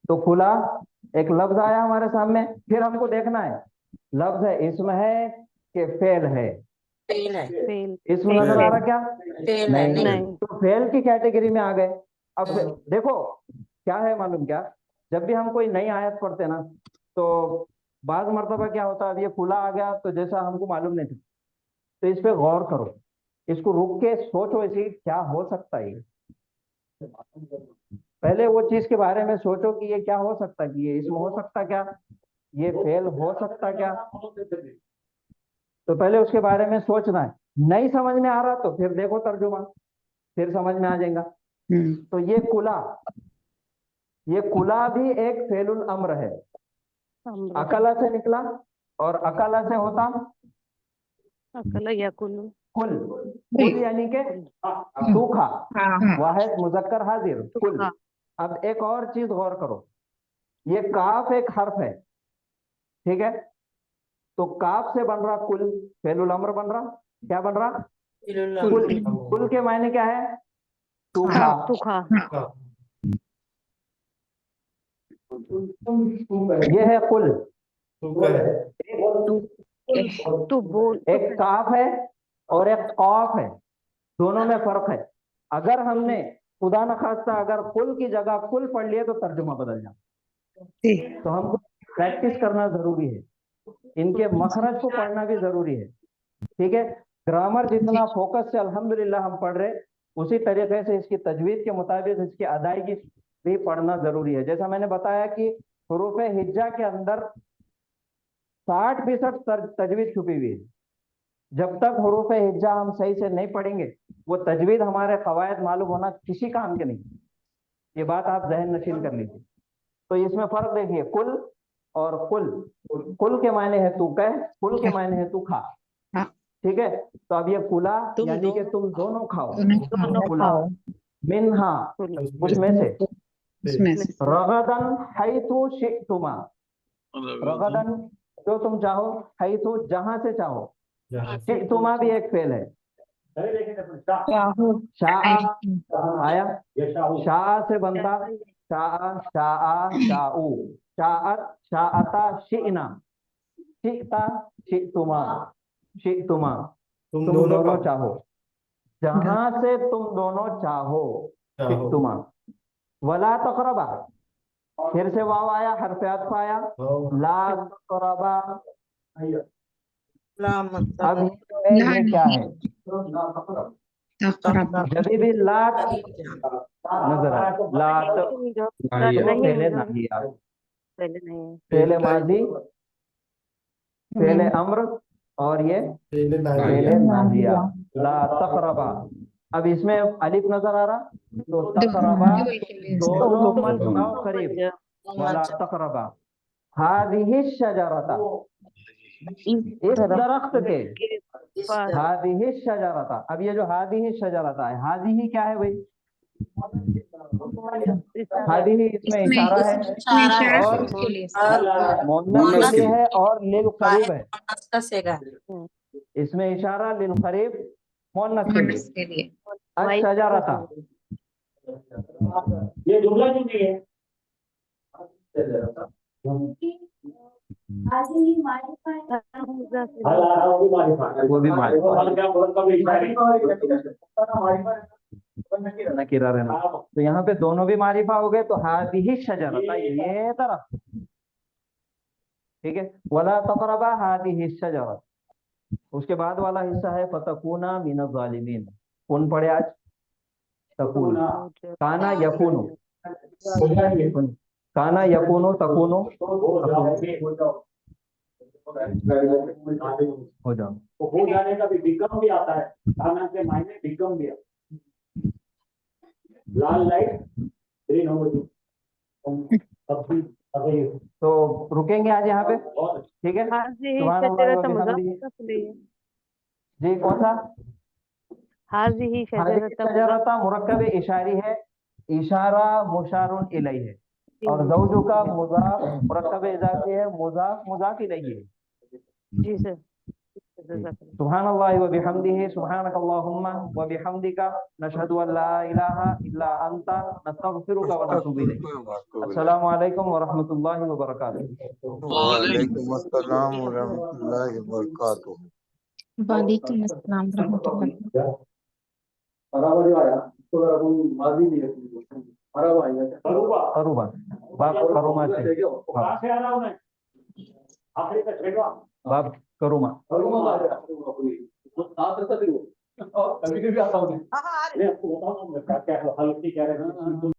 तो खुला एक लफ्ज आया हमारे सामने, फिर हमको देखना है लफ्ज है इसम है कि फेल है। फेल इसम नजर आ रहा क्या? नहीं। नहीं। तो फेल की कैटेगरी में आ गए। अब देखो क्या है मालूम क्या, जब भी हम कोई नई आयत पढ़ते ना तो बाज मर्तबा क्या होता है, अब ये खुला आ गया तो जैसा हमको मालूम नहीं था, तो इस पे गौर करो, इसको रुक के सोचो इसी क्या हो सकता है। पहले वो चीज के बारे में सोचो कि ये क्या हो सकता है, कि ये इसमें हो सकता क्या, ये फेल हो सकता क्या, तो पहले उसके बारे में सोचना है। नहीं समझ में आ रहा तो फिर देखो तर्जुमा, फिर समझ में आ जाएगा। तो ये कुला भी एक फेलुल अम्र है, अकला से निकला और अकला से होता अकला यकुल। कुल यानी के तू खा, वाहिद मुजक्कर हाजिर कुल। अब एक और चीज गौर करो, ये काफ एक हर्फ है, ठीक है, तो काफ से बन रहा कुल, फेलुल अम्र बन रहा, क्या बन रहा? कुल के मायने क्या है? तू खा। ये है कुल। तू बोल। एक काफ है और एक कौफ है, दोनों में फर्क है। अगर हमने खुदा न खास्ता अगर कुल की जगह कुल पढ़ लिया तो तर्जुमा बदल जाए। तो हमको प्रैक्टिस करना जरूरी है, इनके मखरज को पढ़ना भी जरूरी है, ठीक है। ग्रामर जितना फोकस से अल्हम्दुलिल्लाह हम पढ़ रहे, उसी तरीके से इसकी तजवीज के मुताबिक इसकी अदायगी भी पढ़ना जरूरी है। जैसा मैंने बताया कि हुरूफ हिज्जा के अंदर 60% तजवीज छुपी हुई है। जब तक हुरूफ हिज्जा हम सही से नहीं पढ़ेंगे, वो तजवीद हमारे कवायद मालूम होना किसी काम के नहीं। ये बात आप जहन नशीन कर लीजिए। तो इसमें फर्क देखिए, कुल और कुल के मायने है तू कह, कुल के मायने है तू खा, ठीक है। तो अब ये कुला यानी कि तुम दोनों खाओ, कुला मिन्हा उसमें से, रगदन हैथु शि'तुमा, रगदन जो तुम चाहो, हैथु जहां से चाहो, शि'तुमा भी एक फेल है। शाआ आया, शाआ से बनता शाआ शाआ शाऊ, शाअत शाअता शि'ना, शि'ता शि'तुमा, शि'तुमा तुम दोनों चाहो, जहां से तुम दोनों चाहो, शि'तुमा। वला तक़रबा, फिर से वाव आया, हर्फ अत्फ आया, ला तक़रबा। अब ये क्या है? जब भी ला नजर आए, ला पहले नहीं यार, पहले माजी, पहले अम्र और ये पहले नाहिया, ला तक़रबा। अब इसमें अलिफ नजर आ रहा, तो तक़रबा दोनों मत जाओ करीब, वला तक़रबा हादिही शजरता, इस दरख्त के, हादिही शजरता। अब ये जो हादिही शजरता है, हादिही क्या है भाई? हादिही इसमें इशारा है और मुन्नस के लिए है और लिल करीब है, इसमें इशारा लिल करीब मुन्नस के लिए। शजरता ये जुमला क्यों नहीं है? वो भी नकीरा रहना, तो यहाँ पे दोनों भी मारिफा हो गए। तो हादिही शजरता, ये तरफ, ठीक है। वला तक़रबा हादिही शजरत, उसके बाद वाला हिस्सा है फतकूना मिनज़ ज़ालिमीन। कौन पढ़े आज? तकून, काना यकूनु, काना यकूनु तकूनु, हो जाओ। तो हो जाने का भी बिकम भी आता है, खाना के मायने बिकम भी आता है। लाल लाइट ग्रीन हो गई, सब्जी अभी तो रुकेंगे आज यहाँ पे, बहुत ठीक है। हाजी सुभान अल्लाह व शजरत बिहम्दिही। मुज़ाफ़फ़ जी कौन सा? हाजी हाज़िही शजरत शजरता मुरक्कब इशारी है, इशारा मुशारुन इलैहि है, और ज़ौजु का मुज़ाफ मुरक्कब इज़ाफ़ी है, मुज़ाफ मुज़ाफ इलैहि है। जी सर। जज़ाकल्लाह। सुब्हानल्लाहि व बिहम्दिही, सुब्हानकल्लाहुम्मा व बिहम्दिका, नशहदु अन ला इलाहा इल्ला अंता, नस्तगफिरुका व नतूबु इलैक। अस्सलामु अलैकुम व रहमतुल्लाहि व बरकातुहू। वालेकुम अस्सलाम व रहमतुल्लाहि व बरकातुहू। वालेकुम अस्सलाम रहमतुल्लाह। करूबा बाप करुमा से, कहाँ से आ रहा हूँ मैं, आखिरी का छेड़वा बाप करुमा। कभी कभी आता हूँ मैं आपको बताऊँ क्या क्या हल्की कह रहे हैं।